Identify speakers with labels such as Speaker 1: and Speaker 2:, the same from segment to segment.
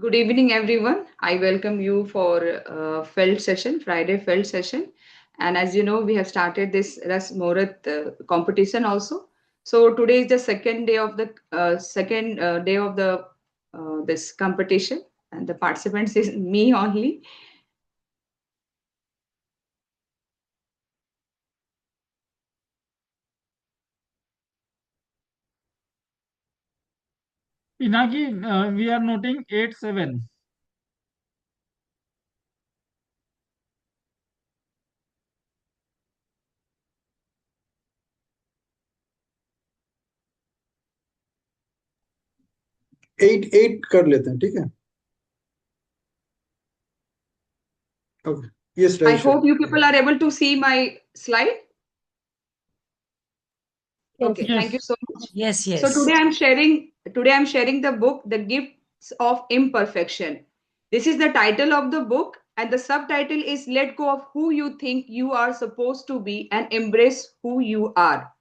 Speaker 1: Good evening, everyone. I welcome you for FELD session, Friday FELD session. And as you know, we have started this Rasamrut competition also. So today is the second day of the this competition, and the participants is me only.
Speaker 2: Pinaki, we are noting 8-7.
Speaker 3: Eight eight कर लेते हैं, ठीक है। Okay, yes
Speaker 1: I
Speaker 3: Rajeshwari.
Speaker 1: hope you people are able to see my slide.
Speaker 4: Yes,
Speaker 1: Okay, thank you
Speaker 2: Yes.
Speaker 1: so much.
Speaker 4: yes,
Speaker 1: So
Speaker 4: yes.
Speaker 1: today I'm sharing the book The Gifts of Imperfection. This is the title of the book, and the subtitle is Let Go of Who You Think You Are Supposed to Be and Embrace Who You Are.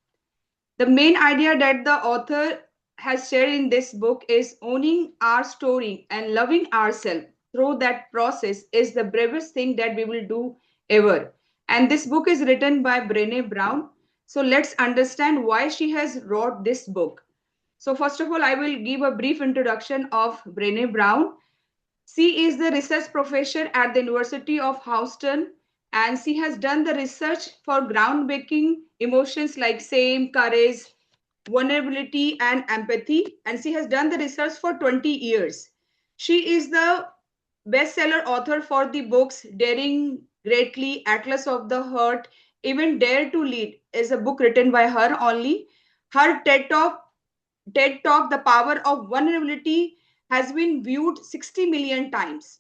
Speaker 1: The main idea that the author has shared in this book is owning our story and loving ourselves through that process is the bravest thing that we will do ever. And this book is written by Brené Brown. So let's understand why she has wrote this book. So first of all, I will give a brief introduction of Brené Brown. She is the research professor at the University of Houston, and she has done the research for groundbreaking emotions like shame, courage, vulnerability, and empathy. And she has done the research for 20 years. She is the bestseller author for the books Daring Greatly, Atlas of the Heart, even Dare to Lead is a book written by her only. Her TED Talk, The Power of Vulnerability, has been viewed 60 million times.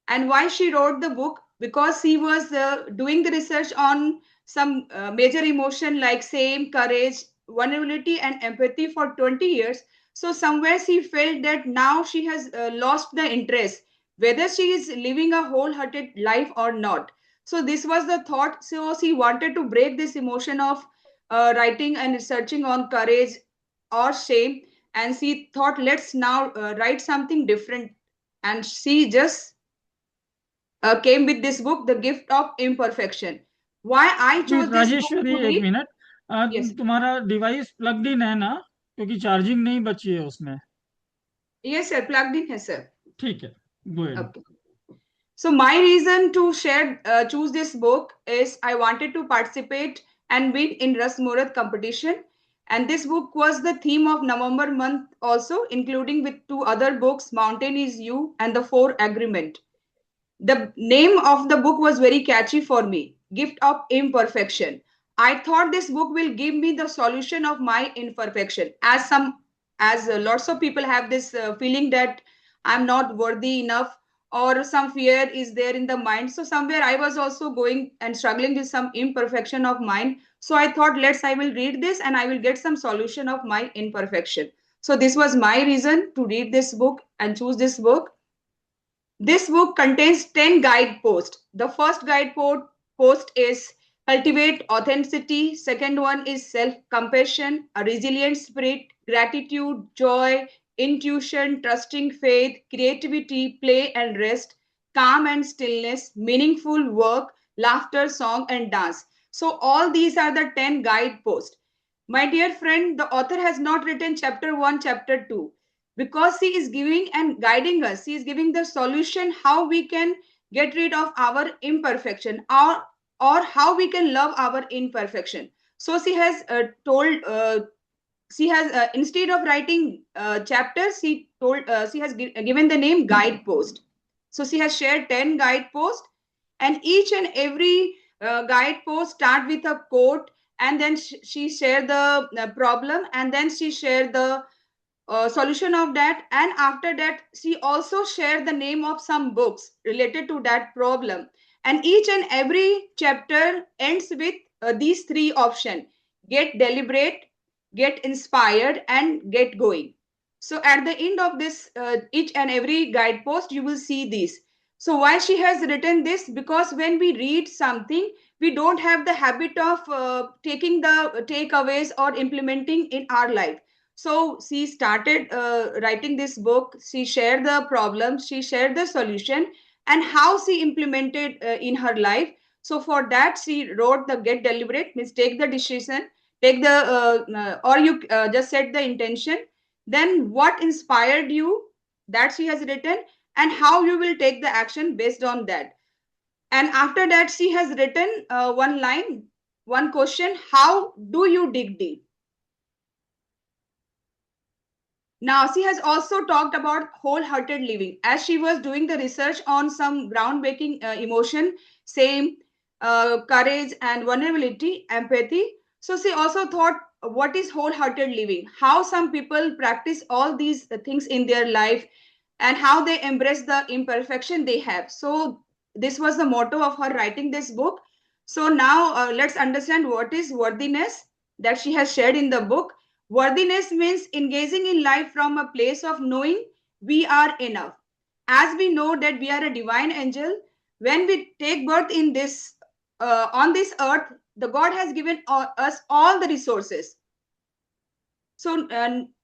Speaker 1: And why she wrote the book? Because she was doing the research on some major emotion like shame, courage, vulnerability, and empathy for 20 years. So somewhere she felt that now she has lost the interest, whether she is living a wholehearted life or not. So this was the thought. So she wanted to break this emotion of writing and researching on courage or shame, and she thought, let's now write something different. And she just came with this book, The Gift of Imperfection. Why I
Speaker 2: नहीं,
Speaker 1: chose this book
Speaker 2: Rajeshwari
Speaker 1: to
Speaker 2: एक
Speaker 1: read?
Speaker 2: Minute.
Speaker 1: Yes,
Speaker 2: तुम्हारा device plugged in है ना? क्योंकि charging नहीं बची है उसमें।
Speaker 1: yes, sir, plugged in, yes, sir.
Speaker 2: ठीक है, go ahead.
Speaker 1: Okay. So my reason to choose this book is I wanted to participate and win in Rasmurat competition. And this book was the theme of November month also, including with two other books, Mountain is You and The Four Agreement. The name of the book was very catchy for me, Gift of Imperfection. I thought this book will give me the solution of my imperfection, as lots of people have this feeling that I'm not worthy enough, or some fear is there in the mind. So somewhere I was also going and struggling with some imperfection of mine. So I thought, I will read this and I will get some solution of my imperfection. So this was my reason to read this book and choose this book. This book contains 10 guide posts. The first post is cultivate authenticity. Second one is self-compassion, a resilient spirit, gratitude, joy, intuition, trusting faith, creativity, play and rest, calm and stillness, meaningful work, laughter, song and dance. So all these are the 10 guide posts. My dear friend, the author has not written chapter 1, chapter 2, because he is giving and guiding us. He is giving the solution how we can get rid of our imperfection, or how we can love our imperfection. So she has instead of writing chapters, she has given the name guidepost. So she has shared 10 guideposts, and each and every guidepost start with a quote, and then she share the problem, and then she share the solution of that, and after that she also shared the name of some books related to that problem. And each and every chapter ends with these three options: get deliberate, get inspired, and get going. So at the end of this each and every guidepost you will see this. So why she has written this? Because when we read something, we don't have the habit of taking the takeaways or implementing in our life. So she started writing this book. She shared the problems, she shared the solution, and how she implemented in her life. So for that, she wrote the Get Deliberate, means take the decision, take the or you just set the intention. Then what inspired you, that she has written, and how you will take the action based on that. And after that, she has written one line, one question: how do you dig deep? Now, she has also talked about wholehearted living as she was doing the research on some groundbreaking emotion, same courage and vulnerability, empathy. So she also thought, what is wholehearted living? How some people practice all these things in their life, and how they embrace the imperfection they have. So this was the motto of her writing this book. So now let's understand what is worthiness that she has shared in the book. Worthiness means engaging in life from a place of knowing we are enough. As we know that we are a divine angel, when we take birth in this on this earth, the God has given us all the resources. So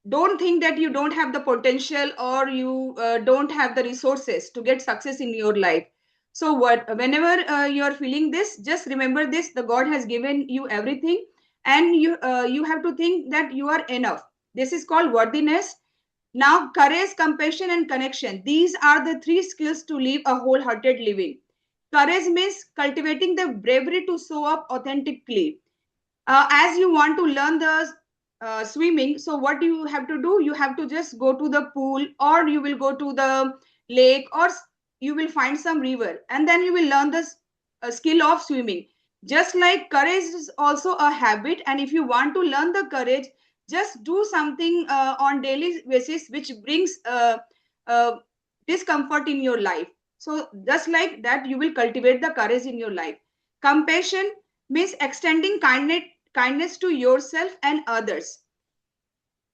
Speaker 1: don't think that you don't have the potential, or you don't have the resources to get success in your life. So whenever you are feeling this, just remember this: the God has given you everything, and you have to think that you are enough. This is called worthiness. Now, courage, compassion, and connection. These are the three skills to live a wholehearted living. Courage means cultivating the bravery to show up authentically. As you want to learn the swimming, so what do you have to do? You have to just go to the pool, or you will go to the lake, or you will find some river, and then you will learn the skill of swimming. Just like courage is also a habit, and if you want to learn the courage, just do something on daily basis which brings uh, discomfort in your life. So just like that, you will cultivate the courage in your life. Compassion means extending kindness to yourself and others.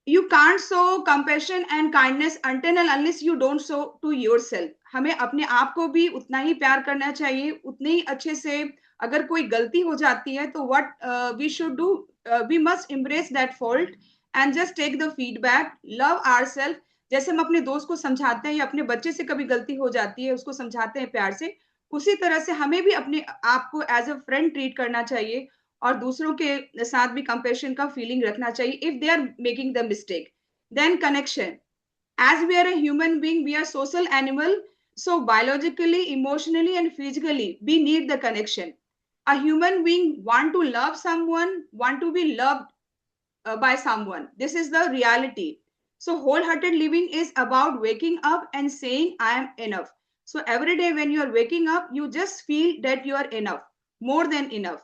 Speaker 1: You can't show compassion and kindness until and unless you don't show to yourself. हमें अपने आप को भी उतना ही प्यार करना चाहिए, उतने ही अच्छे से. अगर कोई गलती हो जाती है तो what we should do, we must embrace that fault and just take the feedback, love ourselves. जैसे हम अपने दोस्त को समझाते हैं या अपने बच्चे से कभी गलती हो जाती है उसको समझाते हैं प्यार से, उसी तरह से हमें भी अपने आप को एज अ फ्रेंड ट्रीट करना चाहिए, और दूसरों के साथ भी कंपेशन का फीलिंग रखना चाहिए if they are making the mistake. Then connection. As we are a human being, we are social animal. So biologically, emotionally, and physically, we need the connection. A human being want to love someone, want to be loved by someone. This is the reality. So wholehearted living is about waking up and saying, I am enough. So every day when you are waking up, you just feel that you are enough, more than enough.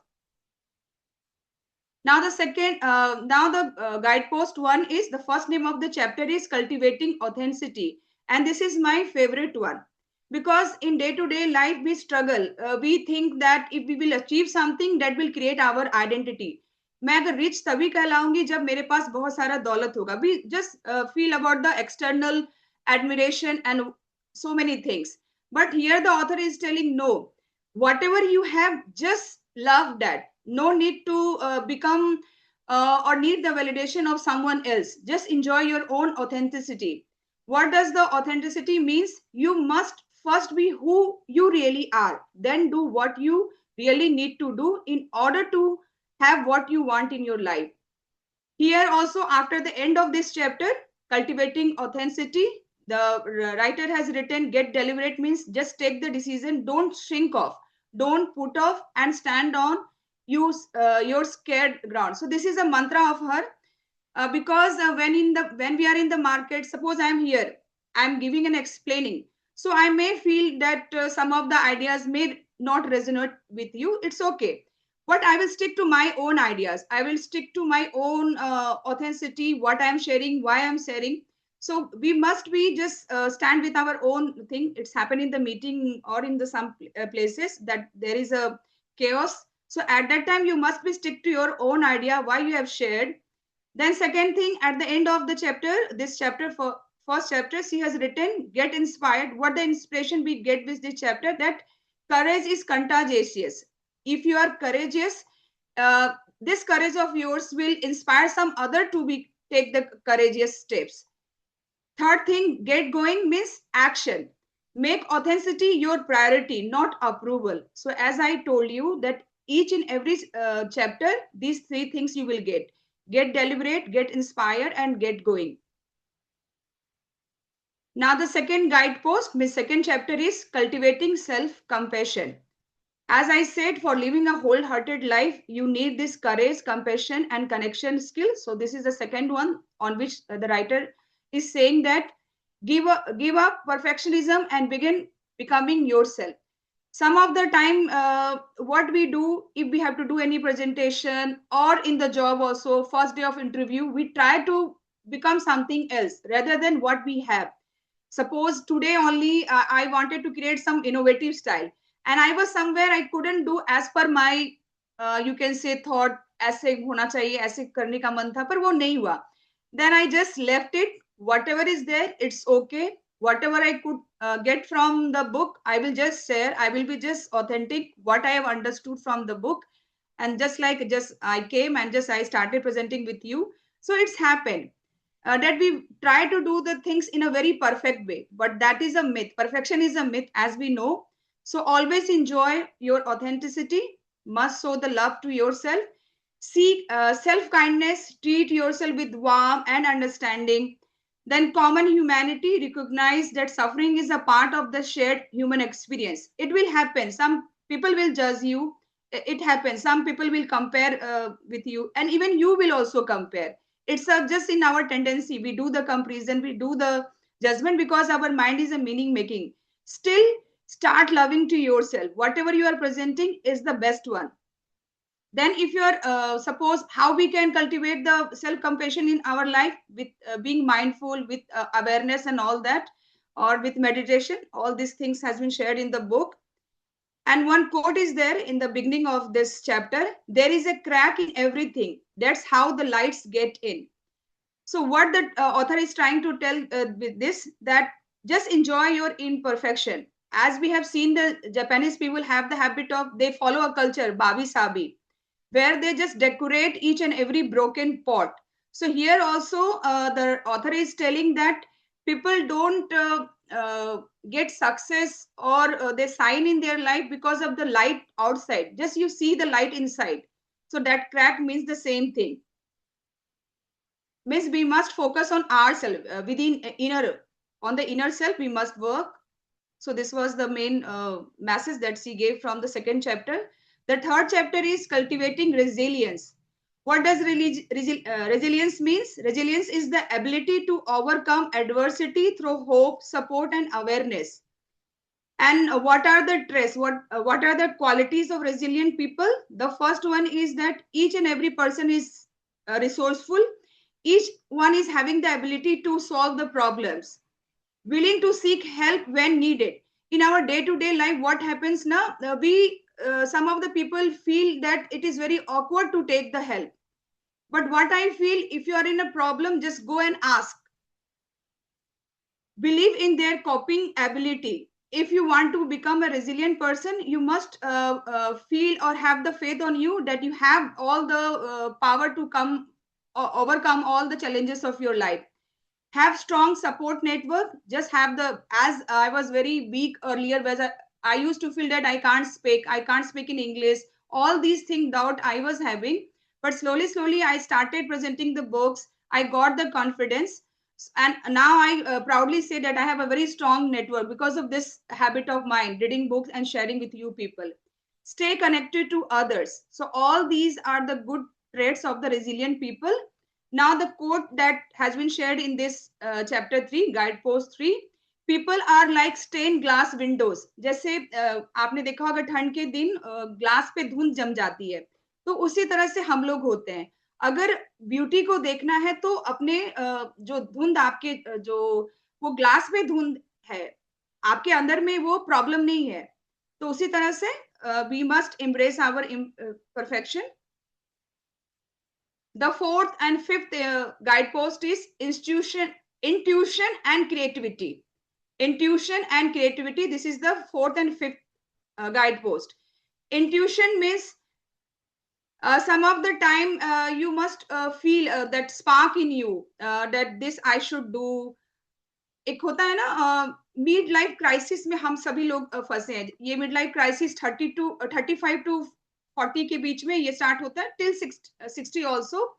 Speaker 1: Now the guidepost one is, the first name of the chapter is cultivating authenticity, and this is my favorite one, because in day-to-day life we struggle. We think that if we will achieve something, that will create our identity. मैं अगर rich तभी कहलाऊंगी जब मेरे पास बहुत सारा दौलत होगा. We just feel about the external admiration and so many things. But here the author is telling, no, whatever you have, just love that. No need to become or need the validation of someone else. Just enjoy your own authenticity. What does the authenticity means? You must first be who you really are, then do what you really need to do in order to have what you want in your life. Here also, after the end of this chapter, cultivating authenticity, the writer has written, get deliberate means just take the decision, don't shrink off, don't put off, and stand on your scared ground. So this is a mantra of her. Because when we are in the market, suppose I am here, I am giving and explaining, so I may feel that some of the ideas may not resonate with you. It's okay, but I will stick to my own ideas, I will stick to my own authenticity, what I am sharing, why I am sharing. So we must be just stand with our own thing. It's happened in the meeting or in the some places that there is a chaos. So at that time you must be stick to your own idea, why you have shared. Then second thing, at the end of the chapter, this chapter for first chapter, she has written, get inspired. What the inspiration we get with this chapter, that courage is contagious. If you are courageous, this courage of yours will inspire some other to be take the courageous steps. Third thing, get going means action. Make authenticity your priority, not approval. So as I told you that each and every chapter, these three things you will get. Get deliberate, get inspired, and get going. Now the second guidepost, my second chapter is cultivating self-compassion. As I said, for living a wholehearted life, you need this courage, compassion, and connection skill. So this is the second one on which the writer is saying that give up perfectionism and begin becoming yourself. Some of the time, what we do, if we have to do any presentation or in the job also, first day of interview, we try to become something else rather than what we have. Suppose today only I wanted to create some innovative style, and I was somewhere I couldn't do as per my you can say thought, ऐसे होना चाहिए, ऐसे करने का मन था, पर वो नहीं हुआ. Then I just left it. Whatever is there, it's okay. Whatever I could get from the book, I will just share. I will be just authentic what I have understood from the book, and just I came and just I started presenting with you. So it's happened that we try to do the things in a very perfect way, but that is a myth. Perfection is a myth, as we know. So always enjoy your authenticity, must show the love to yourself, seek self kindness, treat yourself with warmth and understanding. Then common humanity, recognize that suffering is a part of the shared human experience. It will happen, some people will judge you, it happens, some people will compare with you, and even you will also compare. It's just in our tendency, we do the comparison, we do the judgment because our mind is a meaning making. Still, start loving to yourself. Whatever you are presenting is the best one. Then if you are suppose how we can cultivate the self compassion in our life with being mindful, with awareness and all that, or with meditation, all these things has been shared in the book. And one quote is there in the beginning of this chapter: there is a crack in everything, that's how the lights get in. So what the author is trying to tell with this, that just enjoy your imperfection. As we have seen, the Japanese people have the habit of, they follow a culture, babi sabi, where they just decorate each and every broken pot. So here also the author is telling that people don't get success or they shine in their life because of the light outside. Just you see the light inside. So that crack means the same thing. Means we must focus on ourselves within inner, on the inner self we must work. So this was the main message that she gave from the second chapter. The third chapter is cultivating resilience. What does resilience means? Resilience is the ability to overcome adversity through hope, support, and awareness. And what are the traits? What are the qualities of resilient people? The first one is that each and every person is resourceful. Each one is having the ability to solve the problems, willing to seek help when needed. In our day-to-day life, what happens now? We some of the people feel that it is very awkward to take the help. But what I feel, if you are in a problem, just go and ask. Believe in their coping ability. If you want to become a resilient person, you must feel or have the faith on you that you have all the power to come overcome all the challenges of your life. Have strong support network. Just have the, as I was very weak earlier, where I used to feel that I can't speak in English, all these things doubt I was having. But slowly I started presenting the books, I got the confidence, and now I proudly say that I have a very strong network because of this habit of mine, reading books and sharing with you people. Stay connected to others. So all these are the good traits of the resilient people. Now the quote that has been shared in this chapter 3, guidepost 3: people are like stained glass windows. जैसे आपने देखा होगा ठंड के दिन glass पे धुंध जम जाती है, तो उसी तरह से हम लोग होते हैं. अगर ब्यूटी को देखना है तो अपने जो धुंध आपके जो वो ग्लास में धुंध है, आपके अंदर में वो प्रॉब्लम नहीं है. तो उसी तरह से we must embrace our perfection. The fourth and fifth guidepost is intuition and creativity. Intuition and creativity. This is the fourth and fifth guidepost. Intuition means some of the time you must feel that spark in you, that this I should do. एक होता है ना mid life crisis में हम सभी लोग फंसे हैं. ये मिड लाइफ क्राइसिस 35 टू 40 के बीच में ये स्टार्ट होता है till 60 also.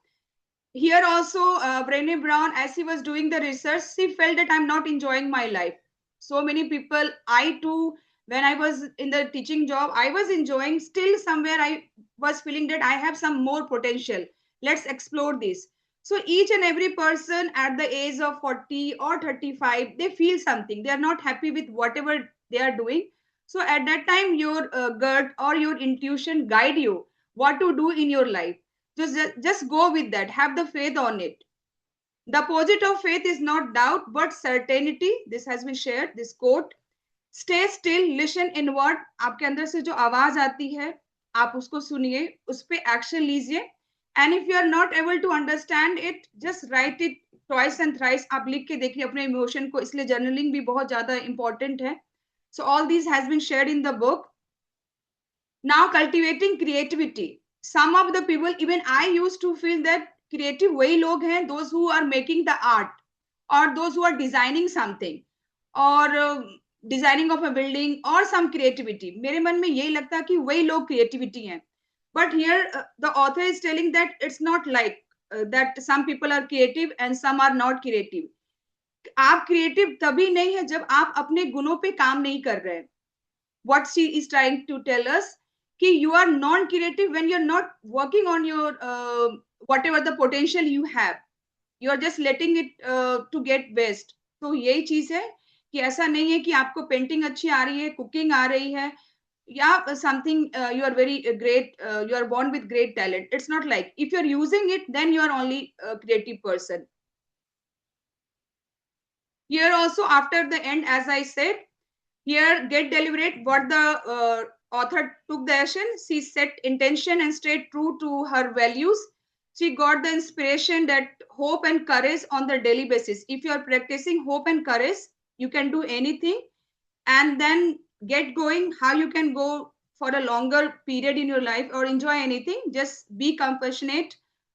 Speaker 1: Here also, Brené Brown, as he was doing the research, she felt that I'm not enjoying my life. So many people, I too, when I was in the teaching job, I was enjoying. Still, somewhere I was feeling that I have some more potential. Let's explore this. So each and every person at the age of 40 or 35, they feel something. They are not happy with whatever they are doing. So at that time, your gut or your intuition guide you what to do in your life. Just go with that. Have the faith on it. The opposite of faith is not doubt, but certainty. This has been shared. This quote. Stay still, listen inward. आपके अंदर से जो आवाज आती है, आप उसको सुनिए, उस पे एक्शन लीजिए. And if you are not able to understand it, just write it twice and thrice. आप लिख के देखिए अपने इमोशन को. इसलिए जर्नलिंग भी बहुत ज्यादा इंपॉर्टेंट है. So all these has been shared in the book. Now cultivating creativity. Some of the people, even I used to feel that creative वही लोग हैं, those who are making the art or those who are designing something or designing of a building or some creativity. मेरे मन में यही लगता कि वही लोग creativity हैं. But here the author is telling that it's not like that some people are creative and some are not creative. आप creative तभी नहीं है जब आप अपने गुणों पे काम नहीं कर रहे हैं. What she is trying to tell us कि you are non-creative when you're not working on your whatever the potential you have. You are just letting it to get best. तो यही चीज है कि ऐसा नहीं है कि आपको पेंटिंग अच्छी आ रही है, कुकिंग आ रही है, या something you are very great, you are born with great talent. It's not like if you're using it, then you are only a creative person. Here also after the end, as I said, here get deliberate what the author took the action. She set intention and stayed true to her values. She got the inspiration that hope and courage on the daily basis. If you are practicing hope and courage, you can do anything. And then get going how you can go for a longer period in your life or enjoy anything. Just be compassionate,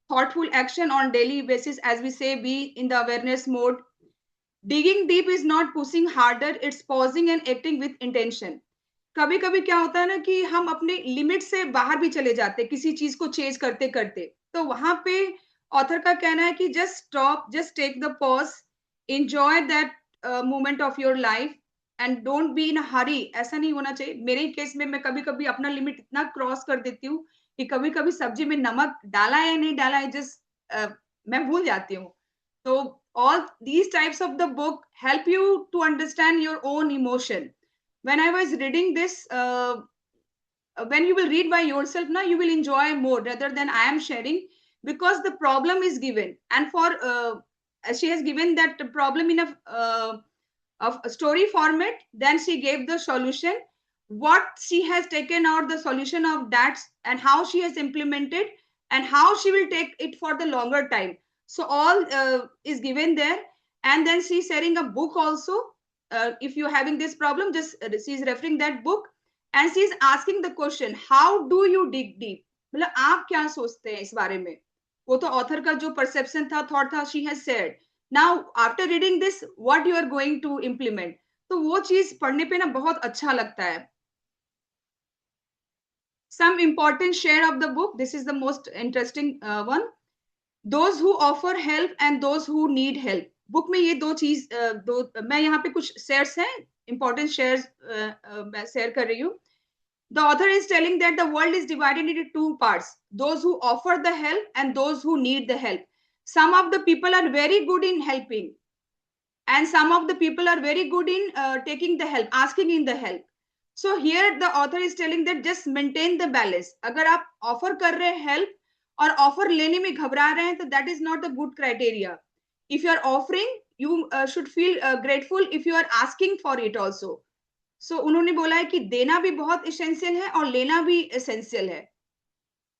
Speaker 1: thoughtful action on daily basis. As we say, be in the awareness mode. Digging deep is not pushing harder, it's pausing and acting with intention. कभी कभी क्या होता है ना कि हम अपने limit से बाहर भी चले जाते हैं किसी चीज को चेज करते करते. तो वहां पे ऑथर का कहना है कि just stop, just take the pause, enjoy that moment of your life and don't be in hurry. ऐसा नहीं होना चाहिए. मेरे केस में मैं कभी कभी अपना लिमिट इतना क्रॉस कर देती हूँ कि कभी कभी सब्जी में नमक डाला है या नहीं डाला है, जस्ट मैं भूल जाती हूँ. So all these types of the book help you to understand your own emotion. When I was reading this, when you will read by yourself, now you will enjoy more rather than I am sharing, because the problem is given, and for she has given that problem in a story format. Then she gave the solution, what she has taken out the solution of that, and how she has implemented, and how she will take it for the longer time. So all is given there. And then she's sharing a book also. If you're having this problem, just she's referring that book, and she's asking the question, how do you dig deep. मतलब आप क्या सोचते हैं इस बारे में. वो तो ऑथर का जो परसेप्शन था, थॉट था, she has said. Now after reading this, what you are going to implement. तो वो चीज पढ़ने पे ना बहुत अच्छा लगता है. Some important share of the book. This is the most interesting one. Those who offer help and those who need help. Book में ये दो चीज मैं यहाँ पे कुछ शेयर्स हैं, इंपॉर्टेंट शेयर्स मैं शेयर कर रही हूँ. The author is telling that the world is divided into two parts: those who offer the help and those who need the help. Some of the people are very good in helping, and some of the people are very good in taking the help, asking in the help. So here the author is telling that just maintain the balance. अगर आप offer कर रहे हैं help और offer लेने में घबरा रहे हैं, तो that is not the good criteria. If you are offering, you should feel grateful if you are asking for it also. So उन्होंने बोला है कि देना भी बहुत इसेंशियल है और लेना भी इसेंशियल है.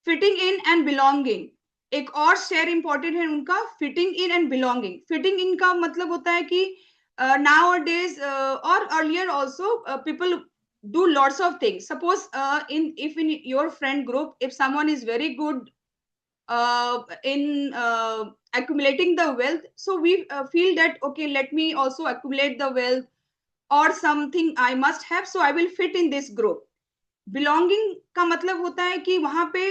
Speaker 1: फिटिंग इन एंड बिलोंगिंग, एक और शेयर इंपॉर्टेंट है उनका, fitting in and belonging. Fitting in का मतलब होता है कि नाउ डेज और earlier also people do lots of things. Suppose if in your friend group, if someone is very good in accumulating the wealth, so we feel that okay, let me also accumulate the wealth, or something I must have, so I will fit in this group. Belonging का मतलब होता है कि वहां पे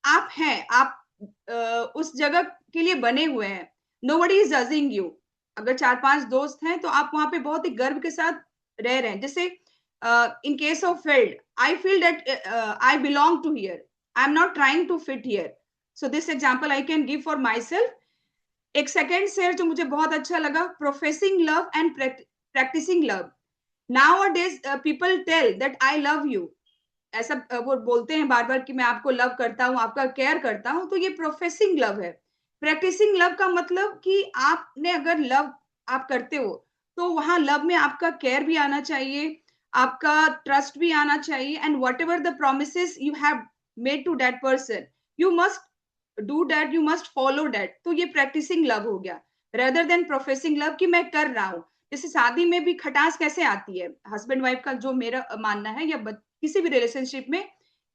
Speaker 1: आप हैं, आप उस जगह के लिए बने हुए हैं, नोबडी इज जजिंग यू। अगर 4-5 दोस्त हैं तो आप वहां पे बहुत ही गर्व के साथ रह रहे हैं। जैसे in case of field, I feel that I belong to here, I am not trying to fit here. So this example I can give for my self. एक सेकेंड शेयर जो मुझे बहुत अच्छा लगा, professing love and practising love. Nowadays people tell that I love you, ऐसा वो बोलते हैं बार बार कि मैं आपको लव करता हूँ, आपका केयर करता हूँ, तो ये प्रोफेसिंग लव है। प्रैक्टिसिंग लव का मतलब कि आपने अगर लव आप करते हो तो वहां लव में आपका केयर भी आना चाहिए, आपका ट्रस्ट भी आना चाहिए, and whatever the promise you have made to that person, you must do that, you must follow that. तो ये प्रैक्टिसिंग लव हो गया, रेदर देन प्रोफेसिंग लव कि मैं कर रहा हूँ। जैसे शादी में भी खटास कैसे आती है, हस्बैंड वाइफ का जो मेरा मानना है, या किसी भी रिलेशनशिप में,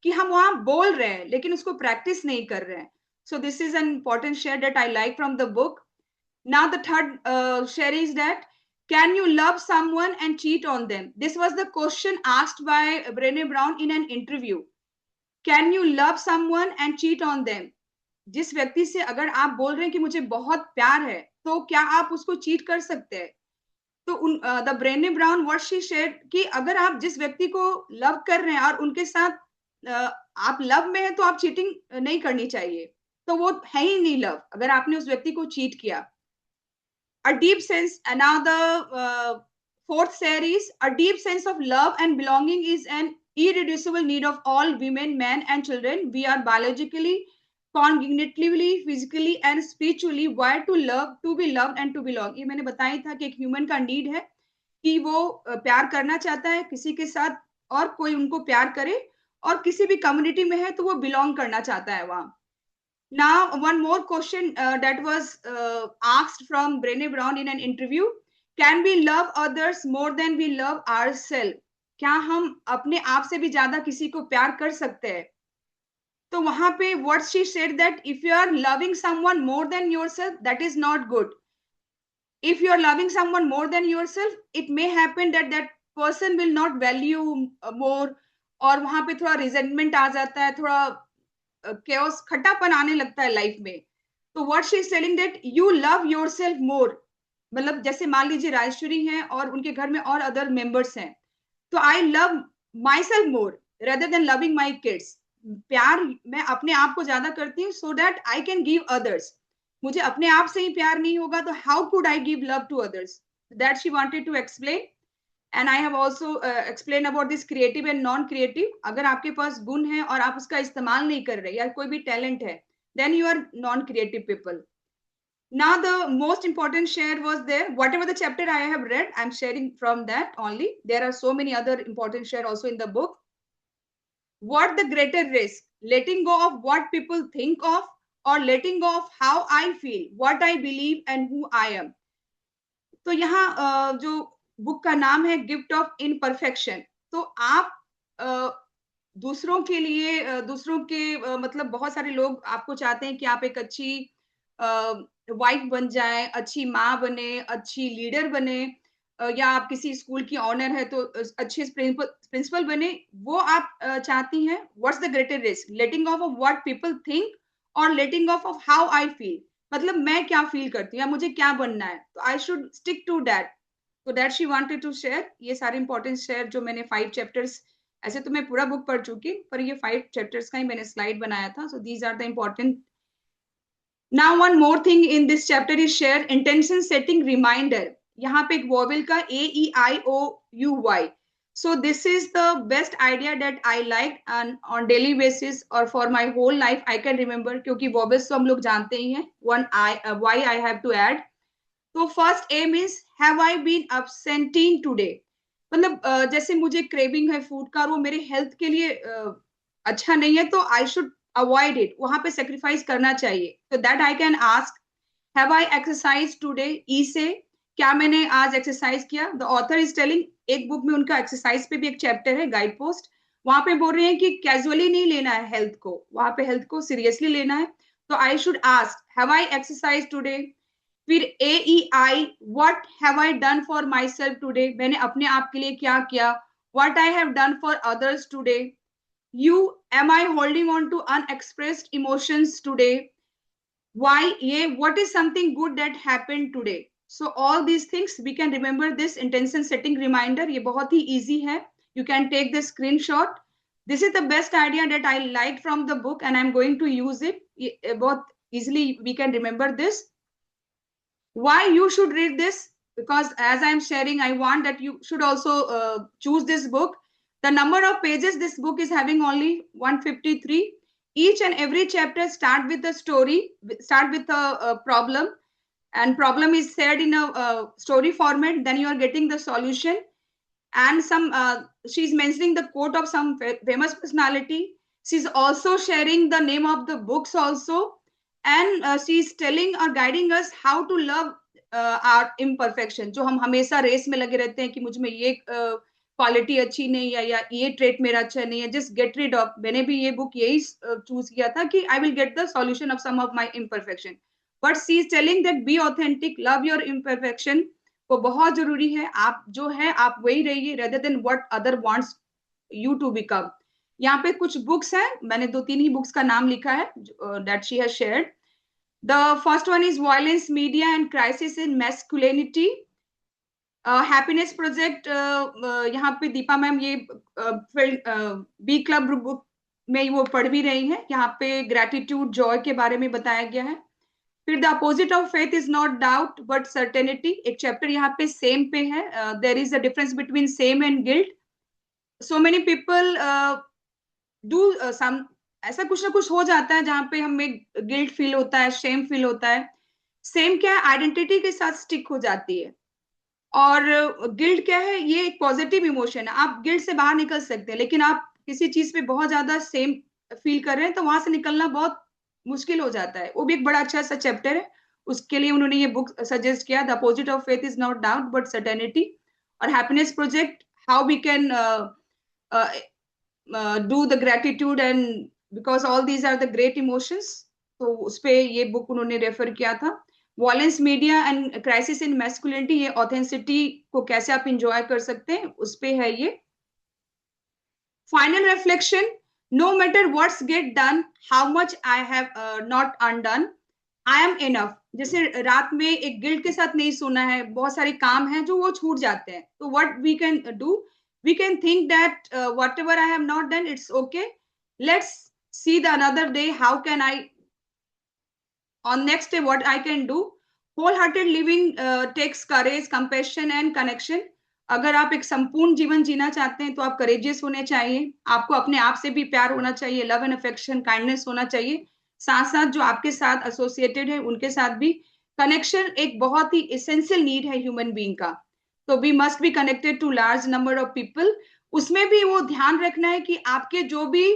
Speaker 1: कि हम वहां बोल रहे हैं लेकिन उसको प्रैक्टिस नहीं कर रहे हैं। So this is an important share that I like from the book. Now the third share is that, can you love someone and cheat on them? This was the question asked by Brené Brown in an interview. Can you love someone and cheat on them? जिस व्यक्ति से अगर आप बोल रहे हैं कि मुझे बहुत प्यार है, तो क्या आप उसको चीट कर सकते हैं? तो the Brene Brown what she said कि अगर आप जिस व्यक्ति को लव कर रहे हैं और उनके साथ आप लव में हैं, तो आप चीटिंग नहीं करनी चाहिए। तो वो है ही नहीं लव अगर आपने उस व्यक्ति को चीट किया। A deep sense, and now the fourth series, a deep sense of love and belonging is an irreducible need of all women, men and children. We are biologically, cognitively, physically and spiritually wired to love, to be loved and to belong. ये मैंने बताया था कि एक human का need है कि वो प्यार करना चाहता है किसी के साथ, और कोई उनको प्यार करे, और किसी भी कम्युनिटी में है तो वो बिलोंग करना चाहता है वहां। Now, one more question that was asked from Brené Brown in an interview. Can we love others more than we love ourselves? क्या हम अपने आप से भी ज्यादा किसी को प्यार कर सकते हैं? तो वहां पे what she said that if you are loving someone more than yourself, that is not good. If you are loving someone more than yourself, it may happen that that person will not value more, और वहां पे थोड़ा resentment आ जाता है, थोड़ा chaos, खट्टापन आने लगता है लाइफ में। तो what she is telling that you love yourself मोर। मतलब जैसे मान लीजिए राजेश्वरी हैं और उनके घर में और अदर मेंबर्स हैं, तो I love my self more rather than loving my kids. प्यार मैं अपने आप को ज्यादा करती हूँ so that I can give others. मुझे अपने आप से ही प्यार नहीं होगा तो how could I give love to others? That she wanted to explain. And I have also explain about this creative and non creative. अगर आपके पास गुण है और आप उसका इस्तेमाल नहीं कर रहे, या कोई भी टैलेंट है, then you are non-creative people. Now the most important share was there. Whatever the chapter I have read, I'm sharing from that only. There are so many other important share also in the book. What the greater risk? Letting go of what people think of, or letting go of how I feel, what I believe and who I am. तो यहाँ जो book का नाम है gift of imperfection. तो आप दूसरों के लिए दूसरों के मतलब बहुत सारे लोग आपको चाहते हैं कि आप एक अच्छी वाइफ बन जाए, अच्छी माँ बने, अच्छी लीडर बने, या आप किसी स्कूल की ऑनर है तो अच्छे प्रिंसिपल बने, वो आप चाहती हैं। What's the greater risk? Letting of what people think और लेटिंग ऑफ हाउ आई फील। मतलब मैं क्या फील करती हूँ या मुझे क्या बनना है, तो I should stick to that. तो that she wanted to share. ये सारे इंपॉर्टेंट शेयर जो मैंने 5 चैप्टर्स, ऐसे तो मैं पूरा बुक पढ़ चुकी, पर ये 5 चैप्टर्स का ही मैंने स्लाइड बनाया था। So these are the important. Now one more thing in this chapter is share intention setting reminder. यहाँ पे एक वॉवेल का AEIOUY। So this is the best idea that I liked, and on daily basis or for my whole life I can remember, क्योंकि vowels तो हम लोग जानते ही हैं। Y I have to add. तो first aim is have I been absenting today। मतलब जैसे मुझे क्रेविंग है फूड का और वो मेरे हेल्थ के लिए अच्छा नहीं है, तो आई शुड अवॉइड इट, वहां पे सेक्रीफाइस करना चाहिए। तो that I can ask have I exercise today. ई से क्या मैंने आज एक्सरसाइज किया? द ऑथर इज टेलिंग एक बुक में उनका एक्सरसाइज पे भी एक चैप्टर है, गाइड पोस्ट, वहां पे बोल रहे हैं कि कैजुअली नहीं लेना है हेल्थ को, वहां पे हेल्थ को सीरियसली लेना है। तो I should ask have I exercise today. फिर AEI, what have I done for my self today, मैंने अपने आप के लिए क्या किया। What I have done for others today. You, am I holding on to unexpressed emotions today. why, ये what is something good that happened today. So all these things we can remember this intention setting reminder, ये बहुत ही easy है, you can take the screenshot. This is the best idea that I liked from the book and I'm going to use it. बहुत easily we can remember this. Why you should read this? Because as I'm sharing, I want that you should also choose this book. The number of pages this book is having only 153. Each and every chapter start with a story, start with a problem, and problem is shared in a story format. Then you are getting the solution, and some she's mentioning the quote of some famous personality. She's also sharing the name of the books also, and she's telling or guiding us how to love our imperfection. जो हम हमेशा race में लगे रहते हैं कि मुझ में ये क्वालिटी अच्छी नहीं है या ये ट्रेट मेरा अच्छा नहीं है, जस्ट गेट रिड ऑफ। मैंने भी ये बुक यही चूज किया था कि I will get the solution of some of my imperfection, but she is telling that be authentic, love your imperfection. वो बहुत जरूरी है, आप जो है आप वही रहिए rather than what other wants you to become. यहाँ पे कुछ बुक्स हैं, मैंने 2-3 ही बुक्स का नाम लिखा है that she has shared. The first one is violence, media and crisis in masculinity. Happiness project, यहाँ पे दीपा मैम ये बी क्लब बुक में वो पढ़ भी रही हैं, यहाँ पे ग्रेटिट्यूड जॉय के बारे में बताया गया है। फिर the opposite of faith is not doubt but certainty, एक चैप्टर यहाँ पे सेम पे है, there is a difference between shame and guilt. So many people do some, ऐसा कुछ ना कुछ हो जाता है जहाँ पे हमें गिल्ट फील होता है, शेम फील होता है। सेम क्या है, आइडेंटिटी के साथ स्टिक हो जाती है, और गिल्ट क्या है, ये एक पॉजिटिव इमोशन है, आप गिल्ट से बाहर निकल सकते हैं। लेकिन आप किसी चीज पे बहुत ज्यादा सेम फील कर रहे हैं तो वहां से निकलना बहुत मुश्किल हो जाता है। वो भी एक बड़ा अच्छा सा चैप्टर है, उसके लिए उन्होंने ये बुक सजेस्ट किया, the opposite of faith is not doubt but certainty. और happiness project, how we can do the gratitude and because all these are the great emotions, तो उस पे ये बुक उन्होंने रेफर किया था। Violence, media and crisis in masculinity, ये authenticity को कैसे आप इंजॉय कर सकते हैं उस पे है ये। Final reflection, no matter what's get done, how much I have not undone, I am enough. जैसे रात में एक गिल्ट के साथ नहीं सोना है, बहुत सारे काम हैं जो वो छूट जाते हैं, तो what we can do, we can think that whatever I have not done it's okay, let's see the another day, how can I on next day what I can do. Wholehearted living takes courage, compassion and connection. अगर आप एक संपूर्ण जीवन जीना चाहते हैं तो आप courageous होने चाहिए, आपको अपने आप से भी प्यार होना चाहिए, लव एंड अफेक्शन, काइंडनेस होना चाहिए, साथ साथ जो आपके साथ एसोसिएटेड है उनके साथ भी। कनेक्शन एक बहुत ही एसेंशियल नीड है ह्यूमन बीइंग का, तो we must be connected to large number of people. उसमें भी वो ध्यान रखना है कि आपके जो भी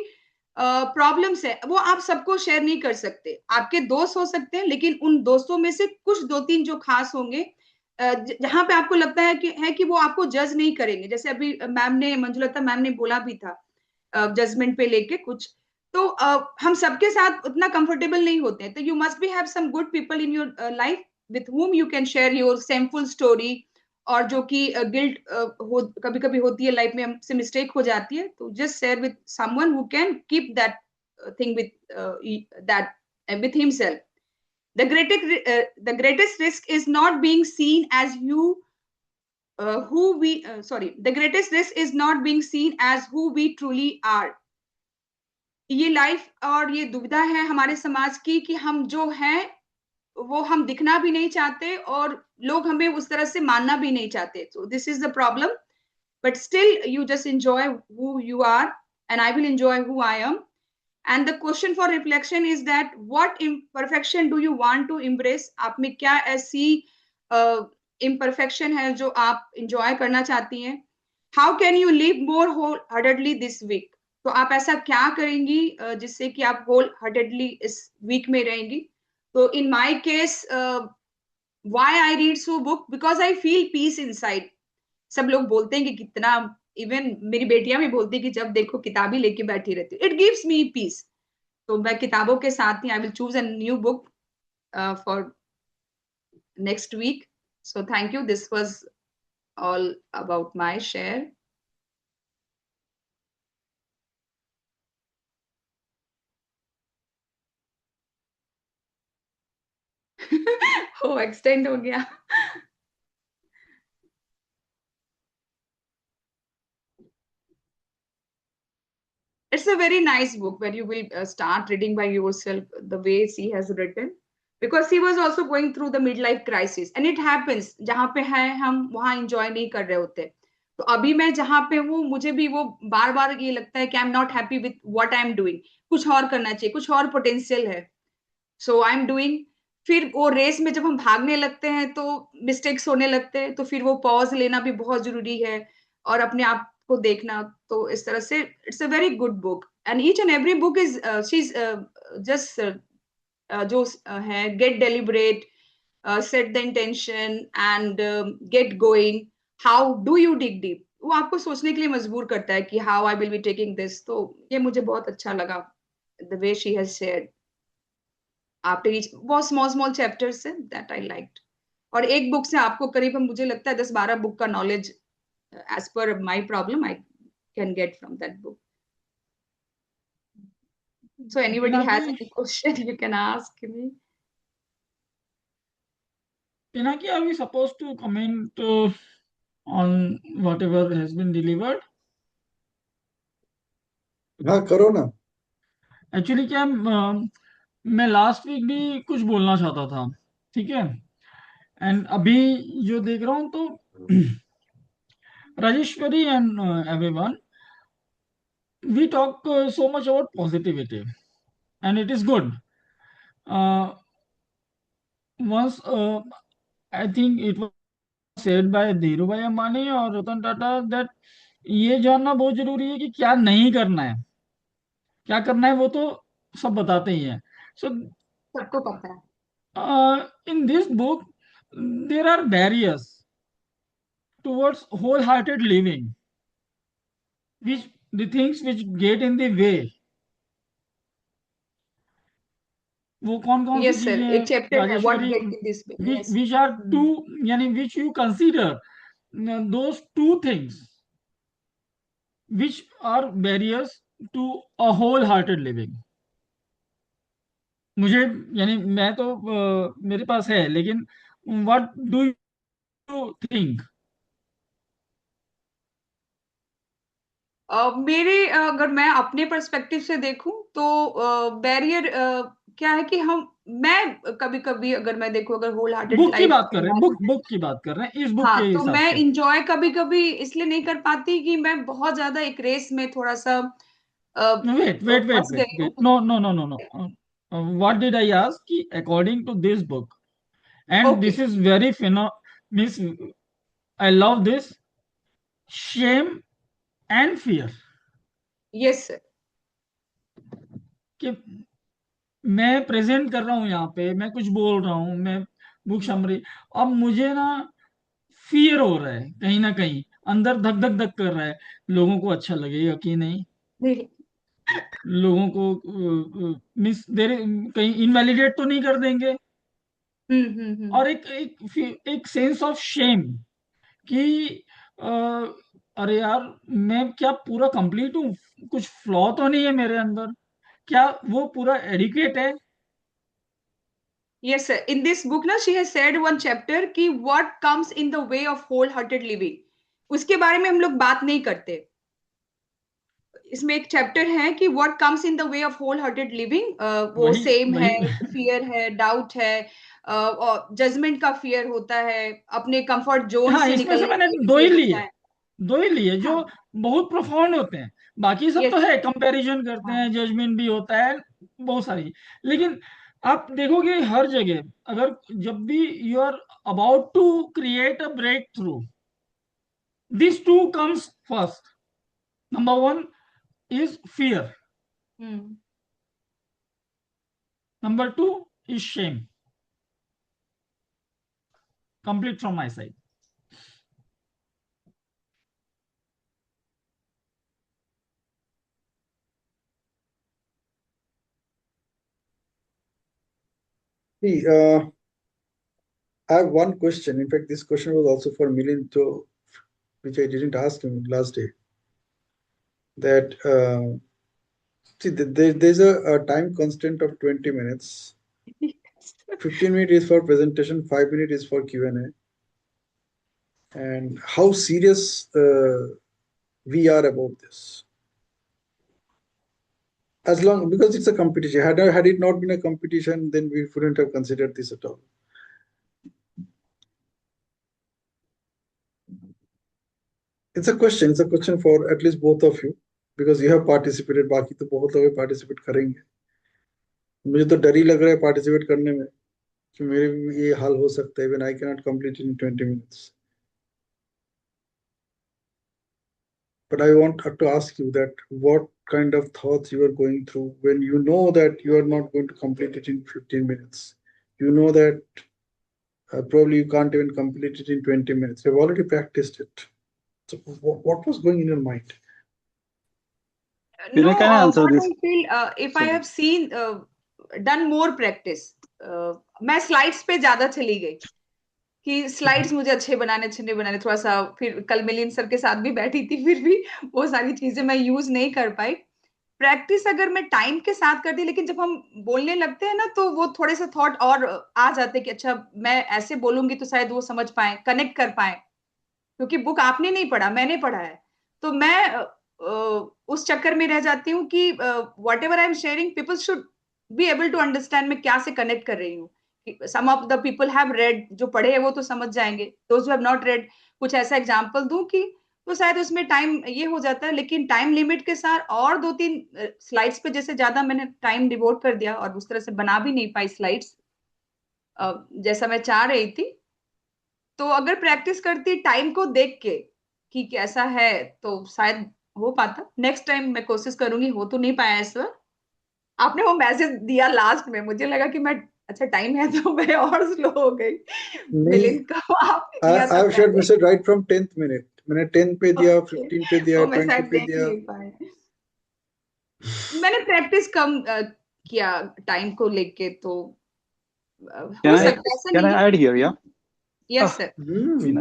Speaker 1: प्रॉब्लम्स है वो आप सबको शेयर नहीं कर सकते। आपके दोस्त हो सकते हैं लेकिन उन दोस्तों में से कुछ 2-3 जो खास होंगे जहां पे आपको लगता है कि वो आपको जज नहीं करेंगे, जैसे अभी मैम ने, मंजुलता मैम ने बोला भी था जजमेंट पे लेके कुछ, तो हम सबके साथ उतना कंफर्टेबल नहीं होते हैं। तो you must be have some good people in your life with whom you can share your shameful story, और जो कि गिल्ट हो कभी कभी होती है लाइफ में, हमसे मिस्टेक हो जाती है, तो just share with someone who can keep that thing with that with himself. The greatest risk is not being seen as the greatest risk is not being seen as who we truly are. ये life और ये दुविधा है हमारे समाज की कि हम जो हैं वो हम दिखना भी नहीं चाहते और लोग हमें उस तरह से मानना भी नहीं चाहते। So this is the problem, but still you just enjoy who you are and I will enjoy who I am. And the question for reflection is that what imperfection do you want to embrace? आप में क्या ऐसी imperfection है जो आप enjoy करना चाहती हैं? How can you live more wholeheartedly this week? तो आप ऐसा क्या करेंगी जिससे कि आप wholeheartedly इस week में रहेंगी? So in my case, why I read so book? Because I feel peace inside. सब लोग बोलते हैं कि कितना, इवन मेरी बेटियां भी बोलती है कि जब देखो किताबी लेके बैठी रहती, इट गिव्स मी पीस। तो मैं किताबों के साथ ही I will choose a new book for next week. So thank you, this was all about my share. हो एक्सटेंड हो गया। It's a very nice book where you will start reading by yourself the way she has written, because she was also going through the midlife crisis and it happens, जहाँ पे है हम वहाँ enjoy नहीं कर रहे होते। तो अभी मैं जहाँ पे हूँ मुझे भी वो बार बार ये लगता है कि आई am not happy with what I am doing, कुछ और करना चाहिए, कुछ और पोटेंशियल है। सो आई एम डूइंग। फिर वो रेस में जब हम भागने लगते हैं तो मिस्टेक्स होने लगते हैं, तो फिर वो पॉज लेना भी बहुत जरूरी है और अपने आप को देखना। तो इस तरह से it's a very good book and each and every book is she is just जो है get deliberate, set the intention and get going, how do you dig deep, वो आपको सोचने के लिए मजबूर करता है कि how I will be taking this. तो ये मुझे बहुत अच्छा लगा the way she has shared after each, बहुत स्मॉल स्मॉल चैप्टर्स है दैट आई लाइक्ड। और एक बुक से आपको करीब मुझे लगता है 10-12 बुक का नॉलेज एज पर my problem I can get from that book. So anybody has
Speaker 2: Pinaki,
Speaker 1: any question you can ask me.
Speaker 2: Pinaki, are we supposed to comment on whatever has been delivered?
Speaker 3: हाँ करो ना।
Speaker 2: Actually क्या मैं last week भी कुछ बोलना चाहता था, ठीक है, एंड अभी जो देख रहा हूँ तो Rajeshwari and everyone, we talk so much about positivity and it is good. Once I think it was said by Dhirubhai Ambani और रतन टाटा that ये जानना बहुत जरूरी है कि क्या नहीं करना है, क्या करना है वो तो सब बताते ही हैं। सो
Speaker 1: सबको पता है।
Speaker 2: in this book there are barriers towards wholehearted living, which the things which get in the way, वो कौन कौन सी
Speaker 1: यस सर, एक
Speaker 2: चीजें
Speaker 1: चैप्टर है what
Speaker 2: Rajeshwari,
Speaker 1: get in this way. Yes.
Speaker 2: which are two, yani which you consider those two things which are barriers to a wholehearted living. मुझे, यानी मैं तो मेरे पास है, लेकिन what do you think?
Speaker 1: मेरे अगर मैं अपने पर्सपेक्टिव से देखूं तो बैरियर क्या है कि हम, मैं कभी कभी अगर मैं देखूं, अगर होल हार्टेड
Speaker 2: बुक की
Speaker 1: लाइफ
Speaker 2: बात कर रहे हैं, बुक की बात कर रहे हैं इस बुक
Speaker 1: हाँ,
Speaker 2: के
Speaker 1: तो
Speaker 2: हिसाब
Speaker 1: मैं
Speaker 2: से।
Speaker 1: इंजॉय कभी कभी इसलिए नहीं कर पाती कि मैं बहुत ज्यादा एक रेस में थोड़ा सा
Speaker 2: वेट वेट वेट
Speaker 1: फंस
Speaker 2: वेट
Speaker 1: गई हूँ।
Speaker 2: Wait, no no no no no, what did I ask कि according to this book, and
Speaker 1: okay.
Speaker 2: this is very means I love this, shame and fear,
Speaker 1: yes sir.
Speaker 2: कि मैं present कर रहा हूं यहाँ पे, मैं कुछ बोल रहा हूँ, मैं बुक समरी, अब मुझे ना फियर हो रहा है, कहीं ना कहीं अंदर धक धक धक कर रहा है, लोगों को अच्छा लगेगा कि नहीं, लोगों को मिस देर कहीं इनवैलिडेट तो नहीं कर देंगे,
Speaker 1: हम्म।
Speaker 2: और एक सेंस ऑफ शेम कि अ, अरे यार मैं क्या पूरा कंप्लीट हूँ, कुछ फ्लॉ तो नहीं है मेरे अंदर, क्या वो पूरा एडिक्वेट है।
Speaker 1: Yes sir, in this book ना she has said one chapter कि what comes in the way of whole hearted living, उसके बारे में हम लोग बात नहीं करते। इसमें एक चैप्टर है कि what comes in the way of whole hearted living, वो
Speaker 2: वही
Speaker 1: सेम है,
Speaker 2: वही
Speaker 1: फियर है, डाउट है, और जजमेंट का फियर होता है, अपने कंफर्ट जोन
Speaker 2: हाँ,
Speaker 1: से
Speaker 2: इसमें से
Speaker 1: निकलने
Speaker 2: मैंने
Speaker 1: का एक
Speaker 2: दो ही
Speaker 1: फियर
Speaker 2: लिए,
Speaker 1: होता है।
Speaker 2: जो
Speaker 1: हाँ।
Speaker 2: बहुत प्रोफाउंड होते हैं, बाकी सब तो
Speaker 1: यस।
Speaker 2: है, कंपैरिजन करते
Speaker 1: हाँ।
Speaker 2: हैं, जजमेंट भी होता है, बहुत सारी, लेकिन आप देखोगे हर जगह, अगर जब भी you are about to create a breakthrough, this two comes first, number one is fear,
Speaker 1: hmm.
Speaker 2: number two is shame, complete from my side.
Speaker 3: See, I have one question. In fact, this question was also for Milind, so which I didn't ask him last day. That see, there's a time constant of 20 minutes. 15 minutes is for presentation, 5 minutes is for Q&A. And how serious we are about this? As long because it's a competition. Had it not been a competition, then we wouldn't have considered this at all. It's a question. It's a question for at least both of you because you have participated. बाकी तो बहुत लोग participate करेंगे. मुझे तो डर ही लग रहा है participate करने में कि मेरे भी ये हाल हो सकता है. Even I cannot complete it in 20 minutes. But I want to ask you that what kind of thoughts you are going through when you know that you are not going to complete it in 15 minutes. You know that probably you can't even complete it in 20 minutes. You've already practiced it. So what was going in your mind?
Speaker 1: No,
Speaker 4: Can I answer
Speaker 1: what
Speaker 4: this?
Speaker 1: I feel, if I
Speaker 4: Sorry.
Speaker 1: have seen, done more practice, मैं slides पे ज्यादा चली गई कि slides मुझे अच्छे बनाने थोड़ा सा, फिर कल मिलिंद सर के साथ भी बैठी थी, फिर भी वो सारी चीजें मैं यूज नहीं कर पाई. प्रैक्टिस अगर मैं टाइम के साथ कर दी, लेकिन जब हम बोलने लगते हैं ना तो वो थोड़े से थॉट और आ जाते हैं कि अच्छा मैं ऐसे बोलूंगी तो शायद वो समझ पाए, कनेक्ट कर पाए, क्योंकि बुक आपने नहीं पढ़ा, मैंने पढ़ा है. तो मैं उस चक्कर में रह जाती हूँ कि whatever I am sharing people should be able to understand मैं क्या से कनेक्ट कर रही हूँ. Some of the people have read, जो पढ़े हैं वो तो समझ जाएंगे. Those who have not read, कुछ ऐसा एग्जांपल दूं कि तो शायद उसमें टाइम ये हो जाता है. लेकिन टाइम लिमिट के साथ और दो तीन स्लाइड्स पे जैसे ज्यादा मैंने टाइम डिवोट कर दिया और उस तरह से बना भी नहीं पाई स्लाइड्स जैसा मैं चाह रही थी. तो अगर प्रैक्टिस करती टाइम को देख के कि कैसा है तो शायद हो पाता. नेक्स्ट टाइम मैं कोशिश करूंगी. हो तो नहीं पाया इस बार. आपने वो मैसेज दिया लास्ट में, मुझे लगा कि मैं अच्छा टाइम है तो मैं और स्लो हो गई.
Speaker 3: नहीं,
Speaker 1: मिलिंद का आपने दिया था
Speaker 3: I've shared
Speaker 1: पहले.
Speaker 3: message right from 10th minute. मैंने 10 पे दिया, 15 पे दिया,
Speaker 1: वो मैं
Speaker 3: 20
Speaker 1: शायद
Speaker 3: पे
Speaker 1: देख
Speaker 3: दिया.
Speaker 1: नहीं पाए. मैंने प्रैक्टिस कम किया टाइम को लेके, तो हो सकता है, ऐसा
Speaker 4: Can
Speaker 1: नहीं
Speaker 4: I
Speaker 1: है.
Speaker 4: add here? Yeah.
Speaker 1: Yes sir.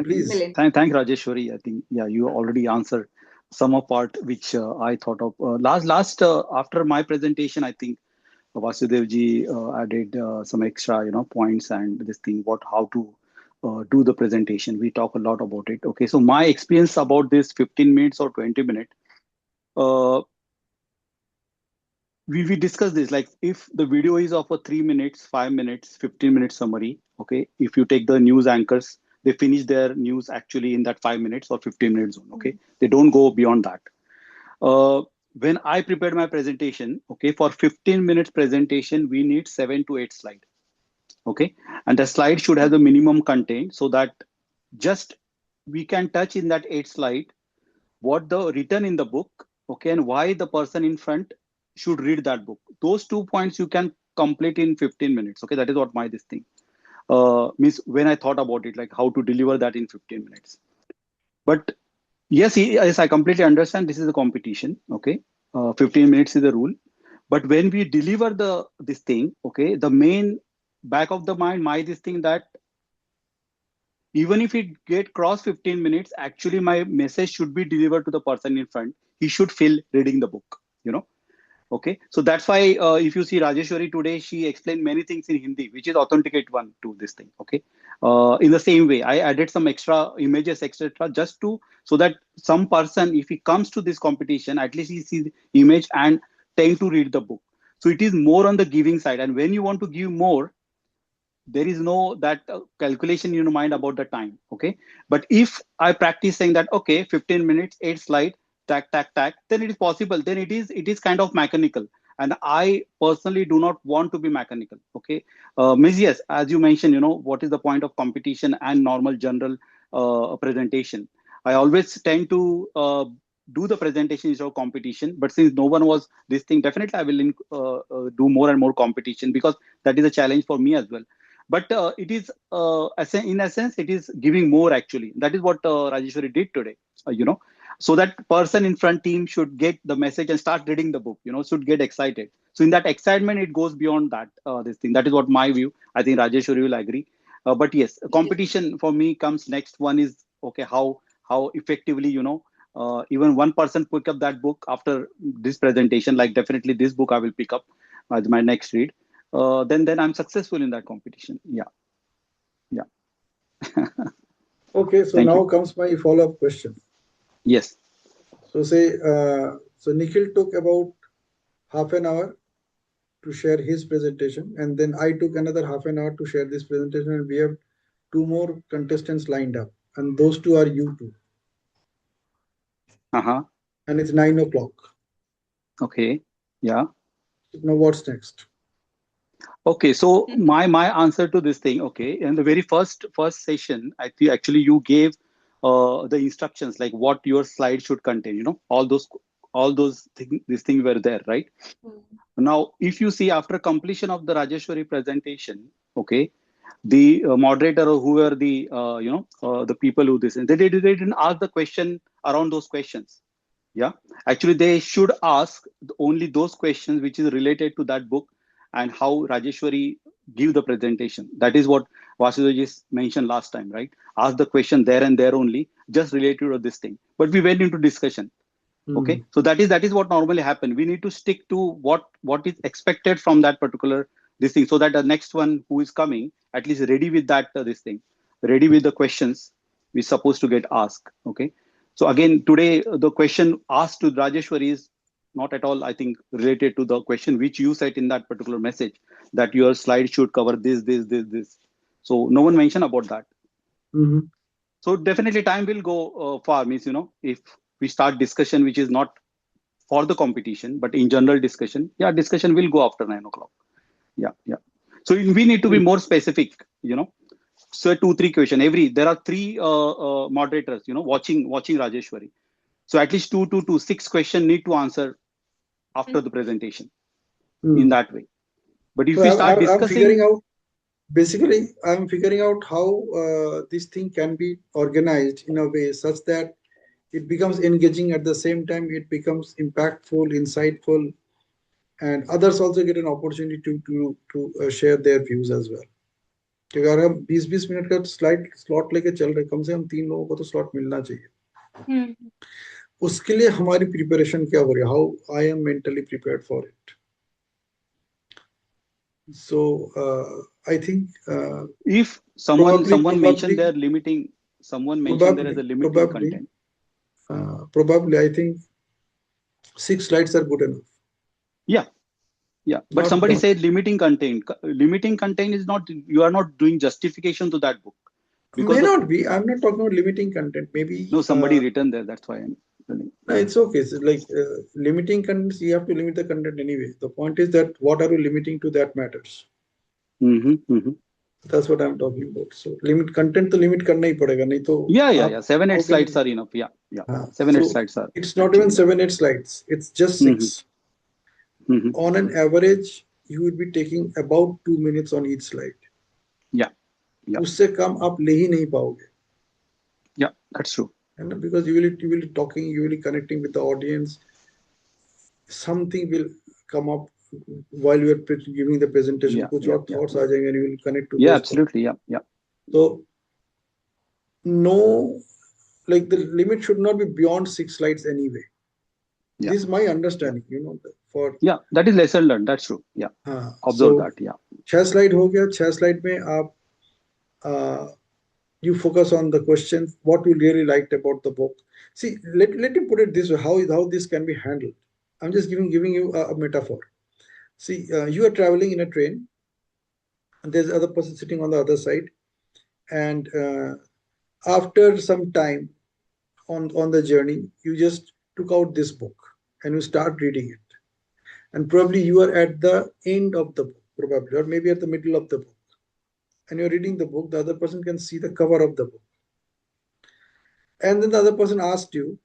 Speaker 3: Please.
Speaker 1: Milind.
Speaker 4: Thank Rajeshwari. I think you already answered some of part which I thought of. Last after my presentation, I think Vasudev ji added some extra points and this thing how to do the presentation. We talk a lot about it. Okay, so my experience about this 15 minutes or 20 minutes. We discussed this, like if the video is of a 3 minutes, 5 minutes, 15 minutes summary. Okay, if you take the news anchors, they finish their news actually in that 5 minutes or 15 minutes zone. Okay, they don't go beyond that. When I prepared my presentation, okay, for 15 minutes presentation, we need 7 to 8 slides. Okay, and the slide should have the minimum content so that just we can touch in that 8 slide what the written in the book, okay, and why the person in front should read that book. Those 2 points you can complete in 15 minutes. Okay, that is what my this thing means when I thought about it, like how to deliver that in 15 minutes. But yes, I completely understand this is a competition. Okay, 15 minutes is the rule. But when we deliver this thing, okay, the main back of the mind, this thing that even if it get cross 15 minutes, actually my message should be delivered to the person in front. He should feel reading the book, Okay, so that's why if you see Rajeshwari today, she explained many things in Hindi, which is authenticate one to this thing. Okay, in the same way, I added some extra images, etc., just so that some person, if he comes to this competition, at least he sees the image and tend to read the book. So it is more on the giving side, and when you want to give more, there is no that calculation in your mind about the time. Okay, but if I practice saying that okay, 15 minutes, 8 slide, tack, then it is possible. Then it is kind of mechanical, and I personally do not want to be mechanical. Okay, Ms. Yes, as you mentioned, what is the point of competition and normal general presentation? I always tend to do the presentation instead of competition, but since no one was this thing, definitely I will do more and more competition because that is a challenge for me as well. But it is in essence it is giving more actually. That is what Rajeshwari did today. so that person in front team should get the message and start reading the book, should get excited. So in that excitement, it goes beyond that, this thing. That is what my view. I think Rajeshwari will agree. But yes, competition for me comes next. One is, okay, how effectively, even one person pick up that book after this presentation, like definitely this book I will pick up as my next read. Then I'm successful in that competition. Yeah.
Speaker 3: Okay, so
Speaker 4: Thank
Speaker 3: now
Speaker 4: you.
Speaker 3: comes my follow-up question.
Speaker 4: Yes.
Speaker 3: So so Nikhil took about half an hour to share his presentation, and then I took another half an hour to share this presentation, and we have two more contestants lined up, and those two are you two. And it's 9 o'clock.
Speaker 4: Okay. Yeah.
Speaker 3: Now what's next?
Speaker 4: Okay, so my answer to this thing, okay, in the very first session, I think actually you gave the instructions like what your slide should contain, all those things, these things were there, right? Now, if you see after completion of the Rajeshwari presentation, okay, the moderator or whoever the people who they didn't ask the question around those questions. Yeah, actually they should ask only those questions which is related to that book and how Rajeshwari give the presentation. That is what Vasudev mentioned last time, right? Ask the question there and there only, just related to this thing. But we went into discussion. Okay, so that is what normally happen. We need to stick to what is expected from that particular this thing, so that the next one who is coming at least ready with that this thing, ready with the questions we supposed to get asked. Okay, so again today the question asked to Rajeshwari is not at all, I think, related to the question which you said in that particular message, that your slide should cover this. So no one mentioned about that. So definitely time will go far. Means, if we start discussion which is not for the competition, but in general discussion, yeah, discussion will go after 9 o'clock. Yeah. So we need to be more specific, So 2-3 question there are 3 moderators, watching Rajeshwari. So at least 2 to 6 question need to answer after the presentation in that way. But if
Speaker 3: So
Speaker 4: we start
Speaker 3: I'm
Speaker 4: discussing,
Speaker 3: figuring out, basically, I'm figuring out how this thing can be organized in a way such that it becomes engaging, at the same time it becomes impactful, insightful, and others also get an opportunity to share their views as well. क्योंकि अगर हम 20-20 minute का slide slot लेके चल रहे, कम से कम 3 लोगों को तो स्लॉट मिलना चाहिए. उसके लिए हमारी प्रिपरेशन क्या हो रही है? How I am mentally prepared for it? So I think
Speaker 4: if someone mentioned they're limiting, someone mentioned there is a limiting content.
Speaker 3: Probably I think 6 slides are good enough.
Speaker 4: Yeah, but somebody said limiting content. Limiting content is not, you are not doing justification to that book.
Speaker 3: May not be. I'm not talking about limiting content. Maybe
Speaker 4: no, somebody written there. That's why I'm telling.
Speaker 3: No, it's okay. It's like limiting contents. You have to limit the content anyway. The point is that what are you limiting to that matters. That's what I'm talking about. So limit content to limit करना ही पड़ेगा, नहीं तो.
Speaker 4: Yeah. 7-8 slides are enough. Yeah. 7-8 slides are.
Speaker 3: It's not even 7-8 slides. It's just 6. On an average, you would be taking about 2 minutes on each slide.
Speaker 4: Yeah.
Speaker 3: उससे कम आप ले ही नहीं पाओगे.
Speaker 4: Yeah, that's true.
Speaker 3: And because you will be talking, you will be connecting with the audience. Something will come up while you are giving the presentation. कुछ और thoughts आ जाएंगे, and you will connect to.
Speaker 4: Yeah, absolutely. Yeah.
Speaker 3: So no, like the limit should not be beyond 6 slides anyway. Yeah. This is my understanding, for.
Speaker 4: Yeah, that is lesson learned. That's true. Yeah. Observe that. Yeah.
Speaker 3: 6 slide हो गया. 6 slide में आप you focus on the questions, what you really liked about the book. See, let me put it this way, how this can be handled. I'm just giving you a metaphor. See, you are traveling in a train, and there's other person sitting on the other side, and after some time on the journey, you just took out this book and you start reading it, and probably you are at the end of the book, probably, or maybe at the middle of the book, and you're reading the book. The other person can see the cover of the book, and then the other person asked you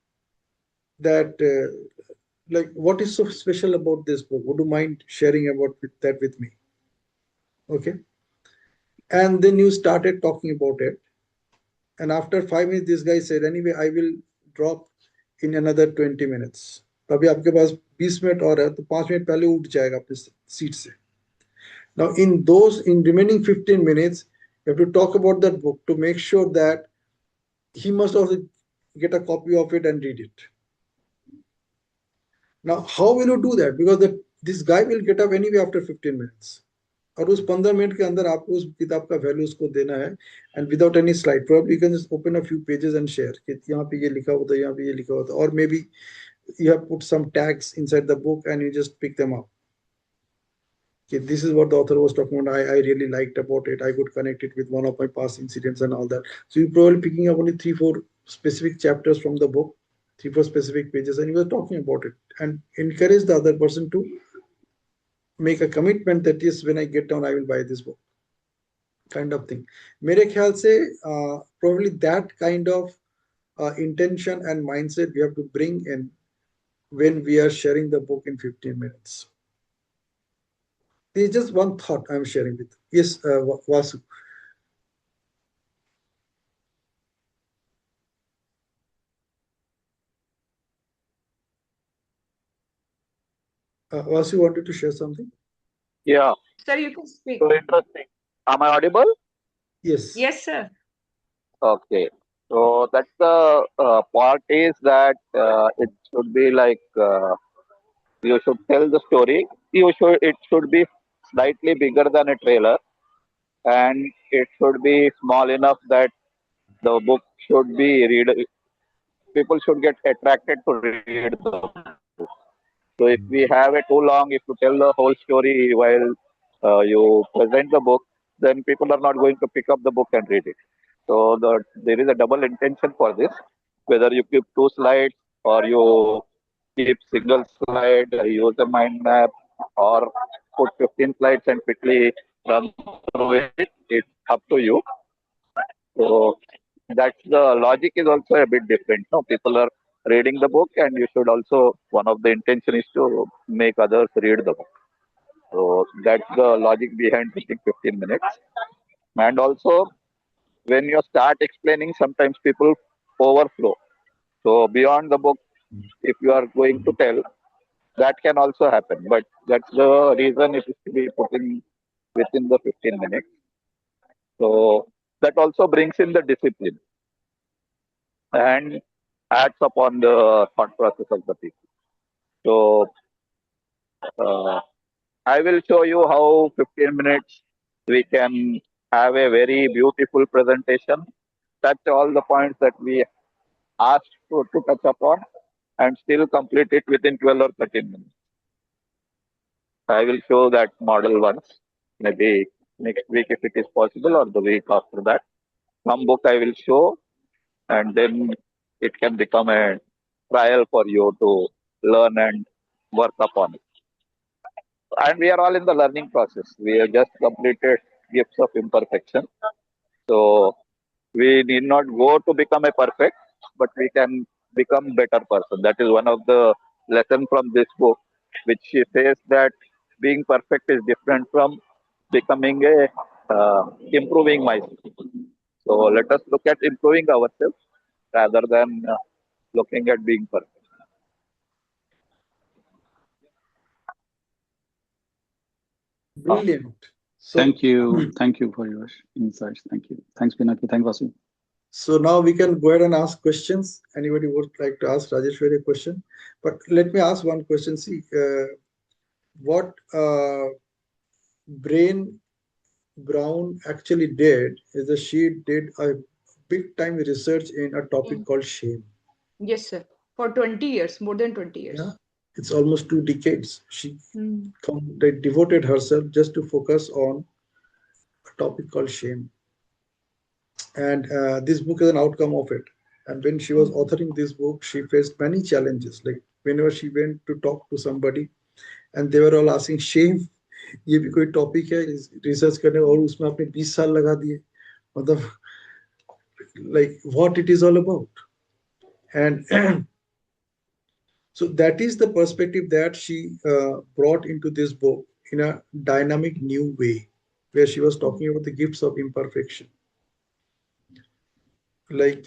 Speaker 3: that like, what is so special about this book? Would you mind sharing about that with me? Okay. And then you started talking about it. And after 5 minutes, this guy said, anyway, I will drop in another 20 minutes. तो अभी आपके पास 20 minute और है, तो 5 minute पहले उठ जाएगा अपने सीट से. Now, in remaining 15 minutes, you have to talk about that book to make sure that he must also get a copy of it and read it. Now, how will you do that? Because this guy will get up anyway after 15 minutes. और उस 15 minute के अंदर आपको उस किताब का value उसको देना है, and without any slide. Probably you can just open a few pages and share कि यहाँ पे ये लिखा होता है, यहाँ पे ये लिखा होता है, और may be you have put some tags inside the book and you just pick them up. Okay, this is what the author was talking about. I really liked about it. I could connect it with one of my past incidents and all that. So you're probably picking up only 3-4 specific chapters from the book, 3-4 specific pages, and you were talking about it and encourage the other person to make a commitment that yes, when I get down, I will buy this book, kind of thing. मेरे ख्याल से probably that kind of intention and mindset we have to bring in when we are sharing the book in 15 minutes. This is just one thought I'm sharing with you. Yes, Vasu. Vasu wanted to share something?
Speaker 5: Yeah,
Speaker 1: Sir, you can speak.
Speaker 5: so interesting. Am I audible?
Speaker 3: Yes.
Speaker 1: Yes, sir.
Speaker 5: Okay. So that's the part is that it should be like you should tell the story. It should be slightly bigger than a trailer, and it should be small enough that the book should be read. People should get attracted to read the book. So if we have it too long, if you tell the whole story while you present the book, then people are not going to pick up the book and read it. So there is a double intention for this. Whether you keep 2 slides or you keep single slide, use a mind map, or put 15 slides and quickly run through it, it's up to you. So that's the logic is also a bit different. No, people are reading the book, and you should also one of the intention is to make others read the book. So that's the logic behind taking 15 minutes. And also, when you start explaining, sometimes people overflow. So beyond the book, if you are going to tell, that can also happen. But that's the reason it is to be putting within the 15 minutes. So that also brings in the discipline and adds upon the thought process of the people. So uh, I will show you how 15 minutes we can have a very beautiful presentation, touch all the points that we asked to touch upon, and still complete it within 12 or 13 minutes. I will show that model once, maybe next week if it is possible, or the week after that. Some book I will show, and then it can become a trial for you to learn and work upon it. And we are all in the learning process. We have just completed Gifts of Imperfection. So we need not go to become a perfect, but we can become better person. That is one of the lesson from this book, which she says that being perfect is different from becoming a improving myself. So let us look at improving ourselves rather than looking at being perfect.
Speaker 3: Brilliant. So,
Speaker 4: Thank you. Thank you for your insights. Thank you. Thanks, Pinaki. Thanks, Vasu.
Speaker 3: so now we can go ahead and ask questions. Anybody would like to ask Rajeshwari a question? But let me ask one question. See, what Brain Brown actually did is that she did a big time research in a topic called shame.
Speaker 1: Yes, sir. For 20 years, more than 20 years.
Speaker 3: Yeah, it's almost 2 decades. She devoted herself just to focus on a topic called shame. And this book is an outcome of it. And when she was authoring this book, she faced many challenges. Like whenever she went to talk to somebody, and they were all asking shame, ये भी कोई topic है research करने, और उसमें आपने 20 साल लगा दिए, मतलब like what it is all about. And so that is the perspective that she brought into this book in a dynamic new way, where she was talking about the gifts of imperfection. Like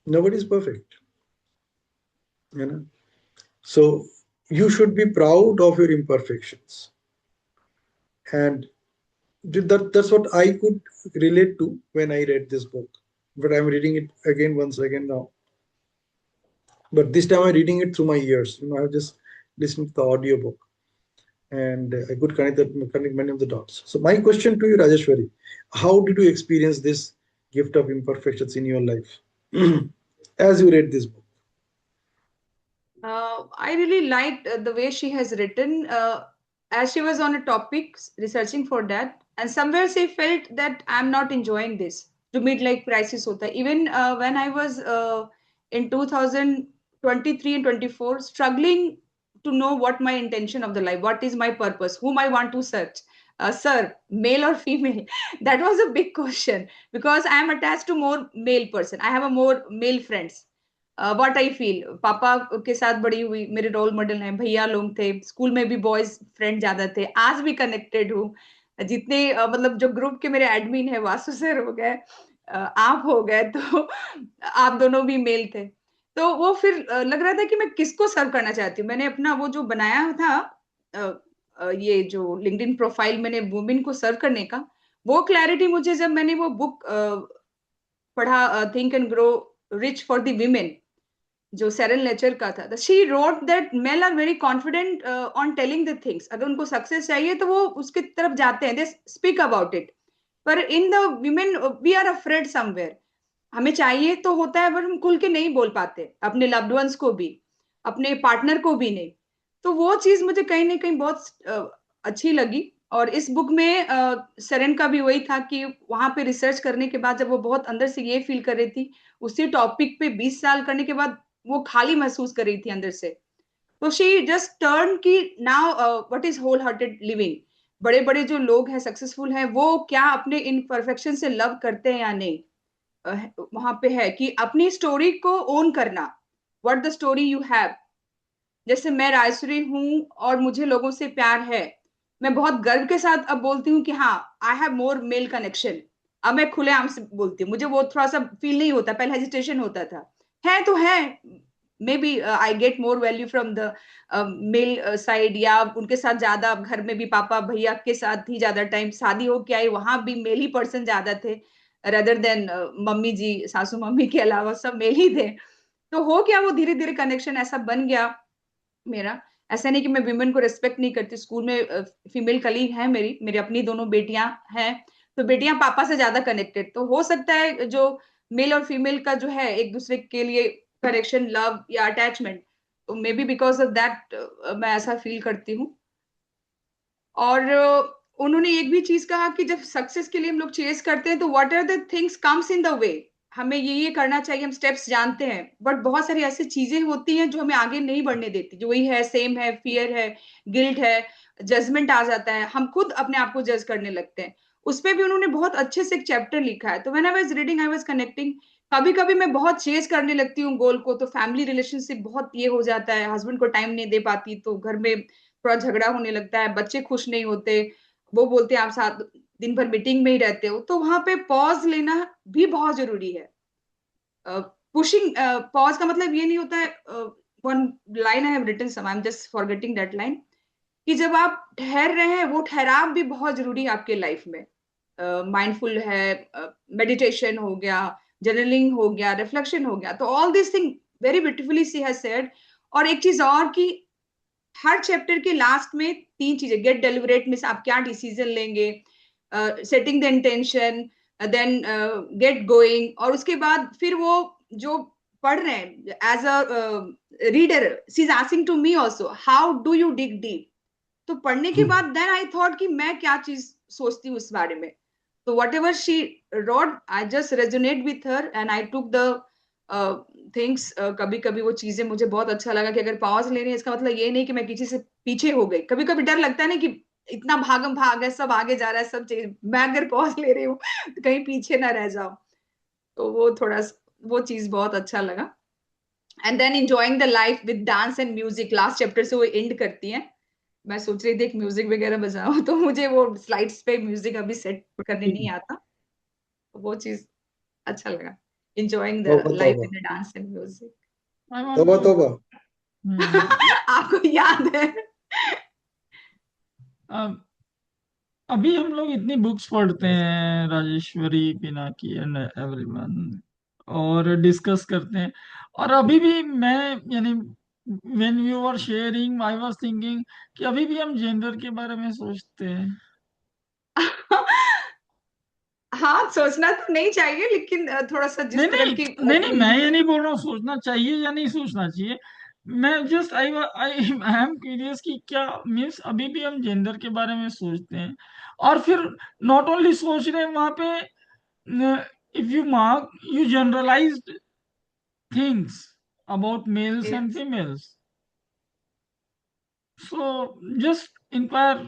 Speaker 3: nobody is perfect. you know. So you should be proud of your imperfections, and that's what I could relate to when I read this book. But I'm reading it again once again now. But this time I'm reading it through my ears. I just listened to the audiobook, and I could connect many of the dots. So my question to you, Rajeshwari, how did you experience this gift of imperfections in your life as you read this book?
Speaker 1: I really liked the way she has written, as she was on a topic researching for that, and somewhere she felt that I'm not enjoying this. To midlife crisis hota hai. Even when I was in 2023 and 24, struggling to know what my intention of the life, what is my purpose, whom I want to search, serve, male or female. That was a big question because I am attached to more male person. I have a more male friends. What I feel पापा के साथ बड़ी हुई, मेरे role model हैं, भैया लोग थे, स्कूल में भी बॉयज फ्रेंड ज्यादा थे, आज भी कनेक्टेड हूँ। जितने मतलब जो ग्रुप के मेरे एडमिन है, वासु सर हो गए, आप हो गए, तो आप दोनों भी मेल थे। तो वो फिर लग रहा था कि मैं किसको सर्व करना चाहती हूँ। मैंने अपना वो जो बनाया था, ये जो लिंक्डइन प्रोफाइल मैंने वुमेन को सर्व करने का, वो क्लैरिटी मुझे जब मैंने वो बुक पढ़ा, think and grow rich for the women, जो सेरल नेचर का था, she wrote that male are very confident on telling the things. अगर उनको सक्सेस चाहिए तो वो उसकी तरफ जाते हैं, दे स्पीक अबाउट इट। पर in the women we are afraid somewhere. हमें चाहिए तो होता है, पर हम खुल के नहीं बोल पाते, अपने लव्ड वंस को भी, अपने पार्टनर को भी नहीं। तो वो चीज मुझे कहीं ना कहीं बहुत अच्छी लगी। और इस बुक में सरन का भी वही था कि वहां पे रिसर्च करने के बाद जब वो बहुत अंदर से ये फील कर रही थी, उसी टॉपिक पे 20 साल करने के बाद वो खाली महसूस कर रही थी अंदर से। तो शी जस्ट टर्न की now what is whole hearted living. बड़े बड़े जो लोग हैं, सक्सेसफुल हैं, वो क्या अपने इनपरफेक्शन से लव करते हैं या नहीं, वहां पे है कि अपनी स्टोरी को ओन करना, what the story you have. जैसे मैं राजश्री हूँ और मुझे लोगों से प्यार है, मैं बहुत गर्व के साथ अब बोलती हूँ कि हाँ, I have more male connection. अब मैं खुलेआम से बोलती हूँ, मुझे वो थोड़ा सा फील नहीं होता, पहले हेजिटेशन होता था। है तो है, maybe I get more value from the male side, या उनके साथ ज्यादा, घर में भी पापा भैया के साथ ही ज्यादा टाइम, शादी हो के आई वहां भी मेल ही पर्सन ज्यादा थे, रदर देन मम्मी जी, सासू मम्मी के अलावा सब मेल ही थे। तो हो क्या, वो धीरे धीरे कनेक्शन ऐसा बन गया मेरा। ऐसा नहीं कि मैं विमेन को रिस्पेक्ट नहीं करती, स्कूल में फीमेल कलीग है मेरी, मेरी अपनी दोनों बेटियां हैं, तो बेटियां पापा से ज्यादा कनेक्टेड। तो हो सकता है जो मेल और फीमेल का जो है एक दूसरे के लिए कनेक्शन, लव या अटैचमेंट, तो may be because of that मैं ऐसा फील करती हूँ। और उन्होंने एक भी चीज कहा कि जब सक्सेस के लिए हम लोग चेस करते हैं तो what are the things comes in the way, हमें ये करना चाहिए, हम स्टेप्स जानते हैं, बट बहुत सारी ऐसी चीजें होती हैं जो हमें आगे नहीं बढ़ने देती, जो वही है, सेम है, फियर है, गिल्ट है, जजमेंट आ जाता है, हम खुद अपने आप को जज करने लगते हैं। उस पर भी उन्होंने बहुत अच्छे से एक चैप्टर लिखा है। तो when I was reading I was connecting. कभी कभी मैं बहुत चेज करने लगती हूँ गोल को, तो फैमिली रिलेशनशिप बहुत ये हो जाता है, हस्बैंड को टाइम नहीं दे पाती, तो घर में थोड़ा झगड़ा होने लगता है, बच्चे खुश नहीं होते, वो बोलते हैं आप साथ दिन भर मीटिंग में ही रहते हो। तो वहां पे पॉज लेना भी बहुत जरूरी है। पुशिंग पॉज का मतलब ये नहीं होता है, one line I have written some, I am just forgetting that line, कि जब आप ठहर रहे हैं, वो ठहराव भी बहुत जरूरी है आपके लाइफ में। माइंडफुल है, मेडिटेशन हो गया, जर्नलिंग हो गया, रिफ्लेक्शन हो गया, तो all this thing very beautifully she has said. और एक चीज और कि हर चैप्टर के लास्ट में 3 चीजें, गेट डेलिबरेट में से आप क्या डिसीजन लेंगे, setting the intention, then get going, और उसके बाद फिर वो जो पढ़ रहे हैं as a reader, she is asking to me also, how do you dig deep. तो पढ़ने के बाद देन आई थॉट कि मैं क्या चीज सोचती हूँ इस बारे में। तो what ever she road, I just resonate with her and I took the things. कभी कभी वो चीजें मुझे बहुत अच्छा लगा कि अगर पॉज ले रही है, इसका मतलब ये नहीं कि मैं किसी से पीछे हो गई। कभी कभी डर लगता है ना कि इतना भागम भाग है, सब आगे जा रहा है, सब चीज, मैं अगर पॉज ले रही हूँ तो कहीं पीछे ना रह जाओ। तो वो थोड़ा वो चीज बहुत अच्छा लगा। And then enjoying the life with dance and music, last chapter से वो एंड करती हैं। मैं सोच रही थी एक म्यूजिक वगैरह बजाऊं, तो मुझे वो स्लाइड्स पे म्यूजिक अभी सेट करने नहीं आता, तो वो चीज अच्छा लगा, enjoying the
Speaker 3: तौबा
Speaker 1: life
Speaker 3: तौबा,
Speaker 1: in the dance and music.
Speaker 2: I want
Speaker 3: तोबा
Speaker 2: to.
Speaker 3: तोबा
Speaker 1: आपको याद है?
Speaker 2: अब अभी हम लोग इतनी बुक्स पढ़ते हैं, राजेश्वरी, पिनाकी एंड एवरीवन, और डिस्कस करते हैं, और अभी भी मैं यानी when you are sharing I was thinking कि अभी भी हम जेंडर के बारे में सोचते हैं।
Speaker 1: हाँ, सोचना तो नहीं चाहिए, लेकिन थोड़ा सा
Speaker 2: नहीं
Speaker 1: जिस तरह
Speaker 2: नहीं
Speaker 1: की
Speaker 2: नहीं नहीं, मैं ये नहीं बोल रहा हूँ सोचना चाहिए या नहीं सोचना चाहिए, मैं just I I am curious कि क्या मीन्स अभी भी हम जेंडर के बारे में सोचते हैं, और फिर नॉट ओनली सोच रहे हैं वहां पे, if you mark, you generalized things about males and
Speaker 1: Yes.
Speaker 2: females. So just inquire.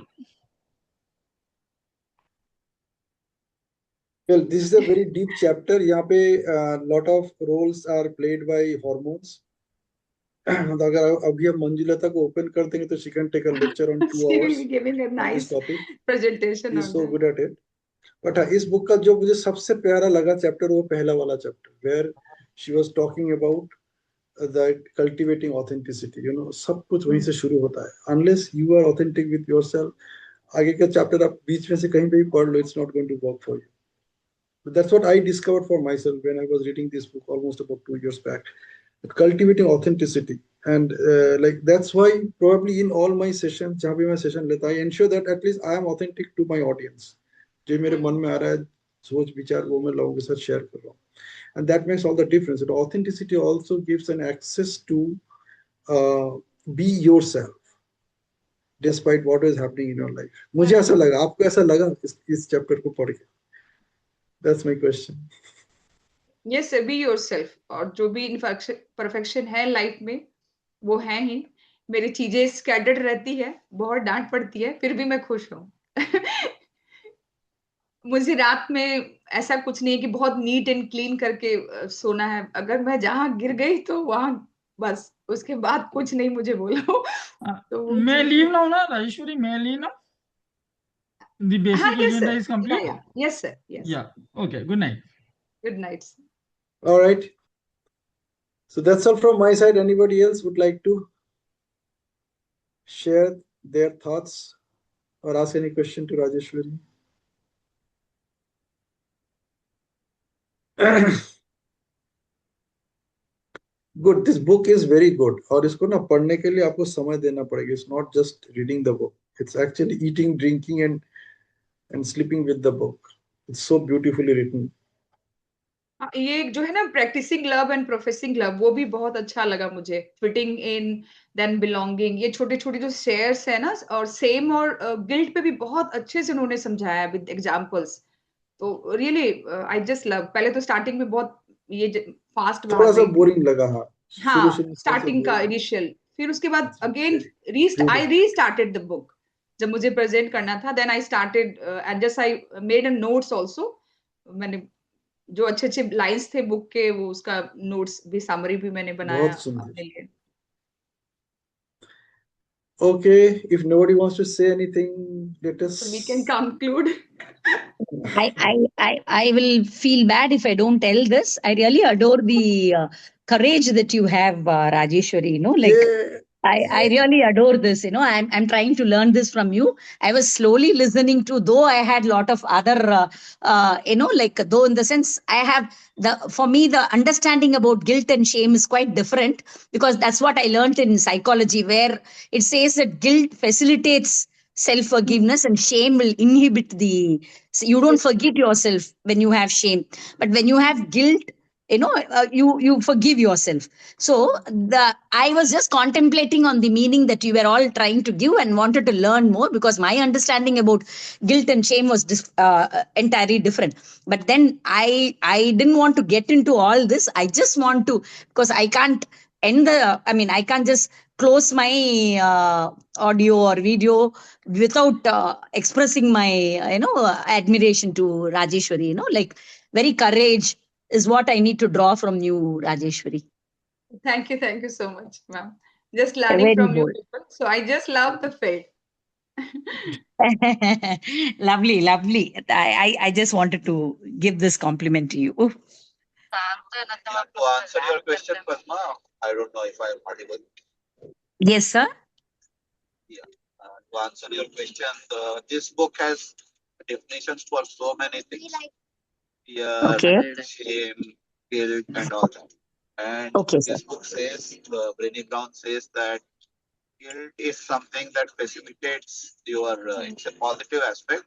Speaker 3: Well, this is a very deep chapter. यहाँ पे lot of roles are played by hormones. तो अगर अभी हम मंजुलता को ओपन कर देंगे तो she can take a lecture on 2
Speaker 1: She will
Speaker 3: hours
Speaker 1: be giving a
Speaker 3: on this
Speaker 1: nice
Speaker 3: topic.
Speaker 1: presentation
Speaker 3: She is
Speaker 1: on
Speaker 3: so
Speaker 1: that.
Speaker 3: good at it. But इस book का जो मुझे सबसे प्यारा लगा चैप्टर वो पहला वाला chapter where she was talking about that cultivating authenticity. You know, सब कुछ वहीं से शुरू होता है. Unless you are authentic with yourself, आगे का चैप्टर आप बीच में से कहीं पे भी पढ़ लो, it's not going to work for you. But that's what I discovered for myself when I was reading this book almost about 2 years back. Cultivating authenticity, and like that's why probably in all my sessions, जहाँ भी मैं session लेता, I ensure that at least I am authentic to my audience. जो मेरे मन में आ रहा है सोच विचार वो मैं लोगों के साथ share कर रहा हूँ, and that makes all the difference. And authenticity also gives an access to be yourself despite what is happening in your life. मुझे ऐसा लगा, आपको ऐसा लगा इस चैप्टर को पढ़ के? That's my question.
Speaker 1: Yes, be yourself. और जो भी परफेक्शन है लाइफ में वो है ही। मेरी चीजें स्कैटर्ड रहती है, बहुत डांट पड़ती है, फिर भी मैं खुश हूँ। मुझे रात में ऐसा कुछ नहीं है कि बहुत नीट एंड क्लीन करके सोना है। अगर मैं जहाँ गिर गई तो वहां बस, उसके बाद कुछ नहीं मुझे बोलो। तो वो
Speaker 2: मैं
Speaker 1: चीज
Speaker 2: लीव
Speaker 1: है।
Speaker 2: now ना राजेश्वरी, मैं लीव now. The
Speaker 1: हाँ,
Speaker 2: basic
Speaker 1: yes
Speaker 2: agenda
Speaker 1: sir,
Speaker 2: is
Speaker 1: या
Speaker 2: complete.
Speaker 1: या yes sir, yes.
Speaker 2: Yeah. Okay. Good night.
Speaker 1: Good night.
Speaker 3: All right. So that's all from my side. Anybody else would like to share their thoughts or ask any question to Rajeshwari? Good. This book is very good. और इसको ना पढ़ने के लिए आपको समय देना पड़ेगा. It's not just reading the book. It's actually eating, drinking, and sleeping with the book. It's so beautifully written.
Speaker 1: ये जो है ना practising love and professing love, वो भी बहुत अच्छा लगा मुझे। फिटिंग इन, देन बिलोंगिंग, ये छोटे छोटे जो शेयर्स है ना, और सेम और गिल्ट पे भी बहुत अच्छे से उन्होंने समझाया विद एग्जांपल्स। तो रियली आई जस्ट लव। पहले तो स्टार्टिंग में बहुत ये फास्ट भाग
Speaker 3: थोड़ा सा
Speaker 1: रही थी।
Speaker 3: बोरिंग लगा, हाँ. शुरू
Speaker 1: हाँ,
Speaker 3: शुरू में थोड़ा सा
Speaker 1: स्टार्टिंग का
Speaker 3: बोरिंग.
Speaker 1: इनिशियल, फिर उसके बाद
Speaker 3: It's
Speaker 1: again
Speaker 3: very beautiful.
Speaker 1: I restarted the book. जब मुझे प्रेजेंट करना था, then I started and just I made a notes also. मैंने जो अच्छे अच्छे लाइंस थे बुक के, वो उसका नोट्स भी, समरी भी मैंने बनाया
Speaker 3: बहुत सुंदर.
Speaker 1: अपने लिए।
Speaker 3: Okay, if nobody wants to say anything, let
Speaker 1: So we can
Speaker 3: us.
Speaker 1: conclude.
Speaker 6: I will feel bad if I don't tell this. I really adore the courage that you have, Rajeshwari. You know, like
Speaker 3: Yeah,
Speaker 6: I
Speaker 3: yeah.
Speaker 6: really adore this. You know, I'm trying to learn this from you. I was slowly listening to, though I had lot of other, you know, like though in the sense I have for me the understanding about guilt and shame is quite different, because that's what I learned in psychology, where it says that guilt facilitates self forgiveness and shame will inhibit the. So you don't
Speaker 1: Yes.
Speaker 6: forgive yourself when you have shame, but when you have guilt, you know, you forgive yourself. So the I was just contemplating on the meaning that you were all trying to give and wanted to learn more, because my understanding about guilt and shame was entirely different. But then I didn't want to get into all this. I just want to, because I can't end the, I mean, I can't just close my audio or video without expressing my admiration to Rajeshwari. You know, like very courage is what I need to draw from you, Rajeshwari.
Speaker 1: Thank you so much, ma'am. Just learning
Speaker 6: Very
Speaker 1: from you
Speaker 6: bold.
Speaker 1: people. So I just love the faith.
Speaker 6: Lovely, lovely. I just wanted to give this compliment to you.
Speaker 7: To answer your question, Padma, I don't know if I am audible.
Speaker 6: Yes, sir.
Speaker 7: Yeah. To answer your question, this book has definitions for so many things. Fear,
Speaker 6: Okay.
Speaker 7: shame, guilt, and all that. And
Speaker 6: Okay, sir.
Speaker 7: this book says, Brené Brown says that guilt is something that facilitates your, it's a positive aspect.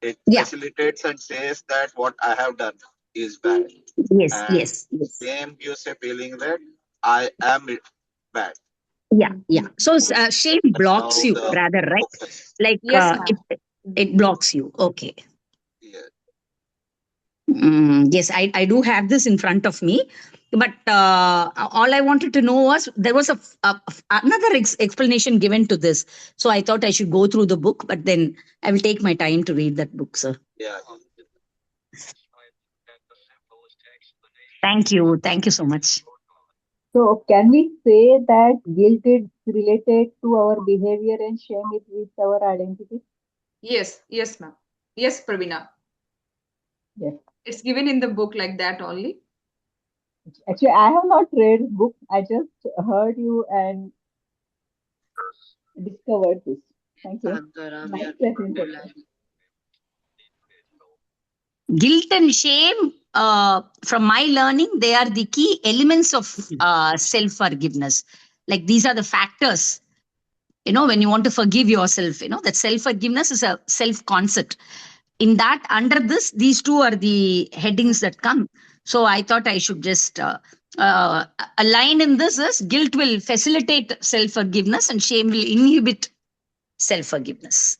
Speaker 7: It
Speaker 6: Yeah.
Speaker 7: facilitates and says that what I have done is bad.
Speaker 6: Yes,
Speaker 7: And
Speaker 6: yes, yes.
Speaker 7: shame gives a feeling that I am bad.
Speaker 6: Yeah, yeah. So shame
Speaker 7: That's
Speaker 6: blocks
Speaker 7: how
Speaker 6: you
Speaker 7: the
Speaker 6: rather, right?
Speaker 7: book says.
Speaker 6: Like
Speaker 1: Yes, ma'am.
Speaker 6: it blocks you. Okay.
Speaker 7: Yeah.
Speaker 6: Yes, I do have this in front of me, but all I wanted to know was there was another explanation given to this, so I thought I should go through the book, but then I will take my time to read that book, sir.
Speaker 7: Yeah.
Speaker 6: Thank you so much.
Speaker 8: So can we say that guilt is related to our behavior and shame is with our identity?
Speaker 1: Yes, yes, ma'am. Yes, Pravina.
Speaker 8: Yes.
Speaker 1: It's given in the book like that only.
Speaker 8: Actually, I have not read book. I just heard you and discovered this. Thank you. Nice presentation.
Speaker 6: Guilt and shame, from my learning, they are the key elements of self forgiveness. Like these are the factors, when you want to forgive yourself, that self forgiveness is a self concept. In that, under this, these two are the headings that come. So I thought I should just align in this is guilt will facilitate self forgiveness and shame will inhibit self forgiveness.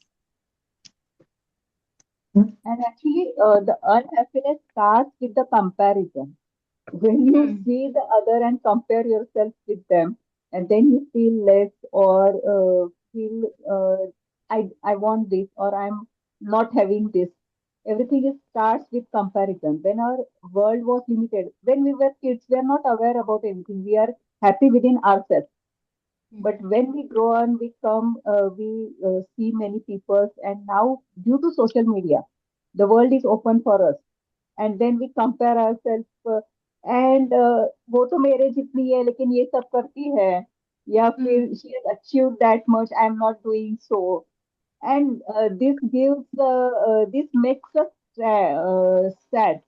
Speaker 8: And actually, the unhappiness starts with the comparison. When you see the other and compare yourself with them, and then you feel less or feel I want this or I'm not having this. Everything is starts with comparison. When our world was limited, when we were kids, we are not aware about anything. We are happy within ourselves. But when we grow on, we see many people, and now due to social media, the world is open for us, and then we compare ourselves. And वो तो मेरे जितनी है लेकिन ये सब करती है या फिर she has achieved that much, I'm not doing so. And this makes us sad.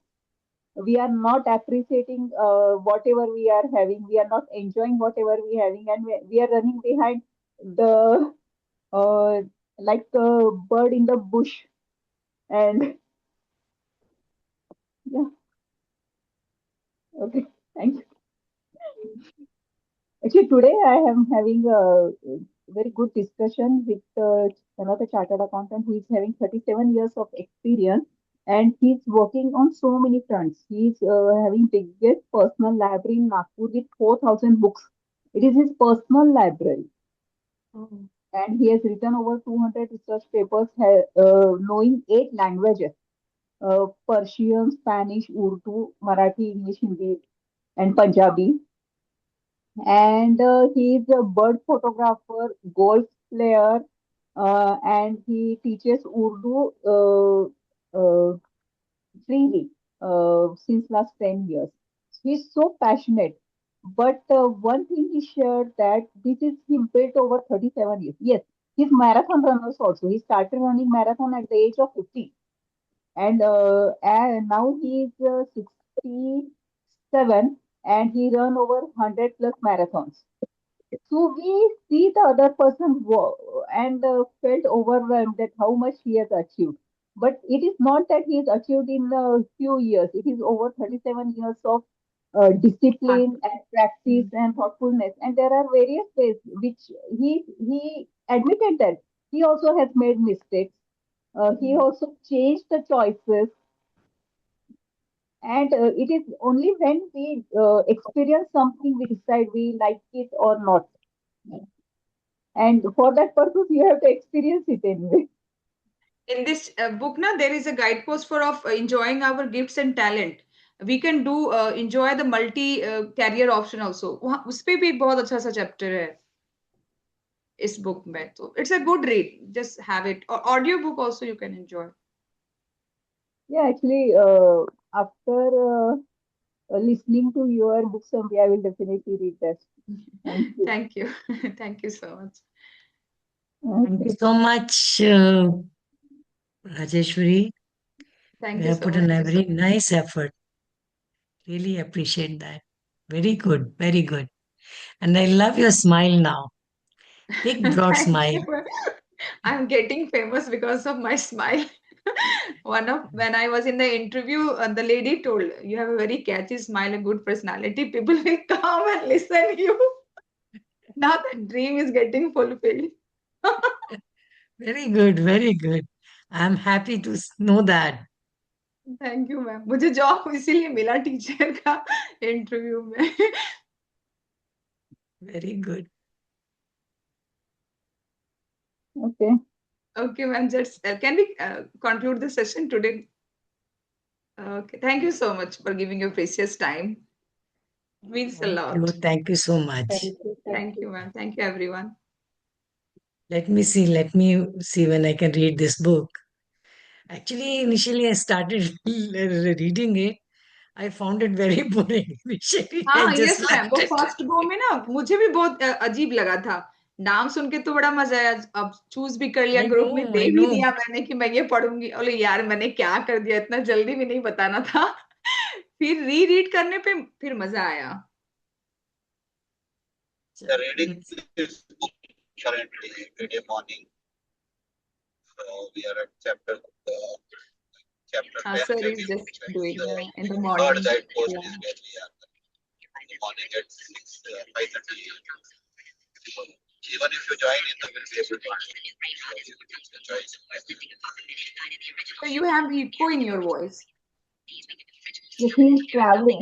Speaker 8: We are not appreciating whatever we are having. We are not enjoying whatever we are having, and we are running behind the uh, like a bird in the bush. And yeah, okay, thank you. Actually, today I am having a very good discussion with another chartered accountant who is having 37 years of experience, and he's working on so many fronts. He's having biggest personal library in Nagpur with 4,000 books. It is his personal library, and he has written over 200 research papers, knowing 8 languages: Persian, Spanish, Urdu, Marathi, English, Hindi, and Punjabi. And he is a bird photographer, golf player, and he teaches Urdu freely since last 10 years. He's so passionate. But one thing he shared that this is he built over 37 years. Yes, he's marathon runners also. He started running marathon at the age of 50. And now he is 67 and he run over 100 plus marathons. So we see the other person and felt overwhelmed that how much he has achieved. But it is not that he has achieved in a few years. It is over 37 years of discipline and practice and thoughtfulness. And there are various ways which he admitted that he also has made mistakes. He also changed the choices. And it is only when we experience something we decide we like it or not. And for that purpose, you have to experience it anyway.
Speaker 1: In this book, na, there is a guidepost for of enjoying our gifts and talent. We can do enjoy the multi career option also. उस पे भी एक बहुत अच्छा सा chapter है इस book में. तो it's a good read. Just have it. Or audio book also you can enjoy.
Speaker 8: Yeah, actually, after listening to your book summary, I will definitely read that. Thank you.
Speaker 1: Thank you. Thank you so much.
Speaker 6: Thank
Speaker 8: Okay.
Speaker 6: you so much, Rajeshwari.
Speaker 1: Thank
Speaker 6: You
Speaker 1: you
Speaker 6: have
Speaker 1: so
Speaker 6: put in a
Speaker 1: much.
Speaker 6: very nice effort. Really appreciate that. Very good, very good. And I love your smile now. Big, broad
Speaker 1: Thank
Speaker 6: smile.
Speaker 1: you. I'm getting famous because of my smile. When I was in the interview, the lady told, "You have a very catchy smile and good personality. People will come and listen you." Now the dream is getting fulfilled.
Speaker 6: Very good, very good. I'm happy to know that.
Speaker 1: Thank you ma'am, मुझे job इसीलिए मिला teacher का interview में.
Speaker 6: Very good.
Speaker 8: Okay.
Speaker 1: Okay ma'am, just can we conclude the session today? Okay, thank you so much for giving your precious time. Means a lot.
Speaker 6: Thank you so much.
Speaker 8: Thank you.
Speaker 1: Thank you ma'am, thank you everyone.
Speaker 6: Let me see when I can read this book. Actually, initially I started reading it. I found it very boring initially. I
Speaker 1: हाँ
Speaker 6: just
Speaker 1: yes ma'am,
Speaker 6: left
Speaker 1: वो
Speaker 6: it.
Speaker 1: First go में ना मुझे भी बहुत अजीब लगा था. नाम सुन के तो बड़ा मजा आया, अब चूज भी कर लिया,
Speaker 6: I
Speaker 1: ग्रुप में
Speaker 6: know,
Speaker 1: दे
Speaker 6: I
Speaker 1: भी
Speaker 6: know.
Speaker 1: दिया मैंने कि मैं ये पढ़ूंगी. बोले यार मैंने क्या कर दिया, इतना जल्दी भी नहीं बताना था. फिर री रीड करने पे फिर मजा आया.
Speaker 7: The reading this book currently every morning. So we are at chapter 10.
Speaker 1: Sir is
Speaker 7: Maybe
Speaker 1: just doing
Speaker 7: the
Speaker 1: in the
Speaker 7: third
Speaker 1: morning.
Speaker 7: guidepost
Speaker 1: Yeah.
Speaker 7: is where we are. In the morning at 5:30. So even if you join in, you will be able to enjoy.
Speaker 1: So you have echo in your voice.
Speaker 8: He is traveling.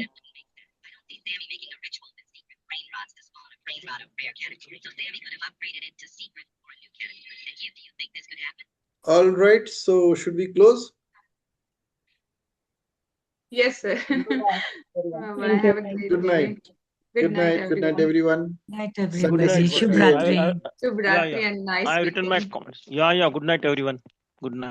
Speaker 3: All right, so should we close?
Speaker 1: Yes sir.
Speaker 8: Bye.
Speaker 1: Have a great
Speaker 3: Good
Speaker 1: day.
Speaker 3: night.
Speaker 1: Good night
Speaker 3: Good night,
Speaker 1: everyone.
Speaker 3: everyone.
Speaker 6: Night,
Speaker 3: Sunday
Speaker 6: everybody.
Speaker 3: is
Speaker 6: Shubh
Speaker 3: over.
Speaker 6: Ratri.
Speaker 1: Shubh
Speaker 9: Yeah,
Speaker 1: Ratri and nice
Speaker 9: I have written my
Speaker 1: weekend.
Speaker 9: comments. Yeah, good night, everyone. Good night.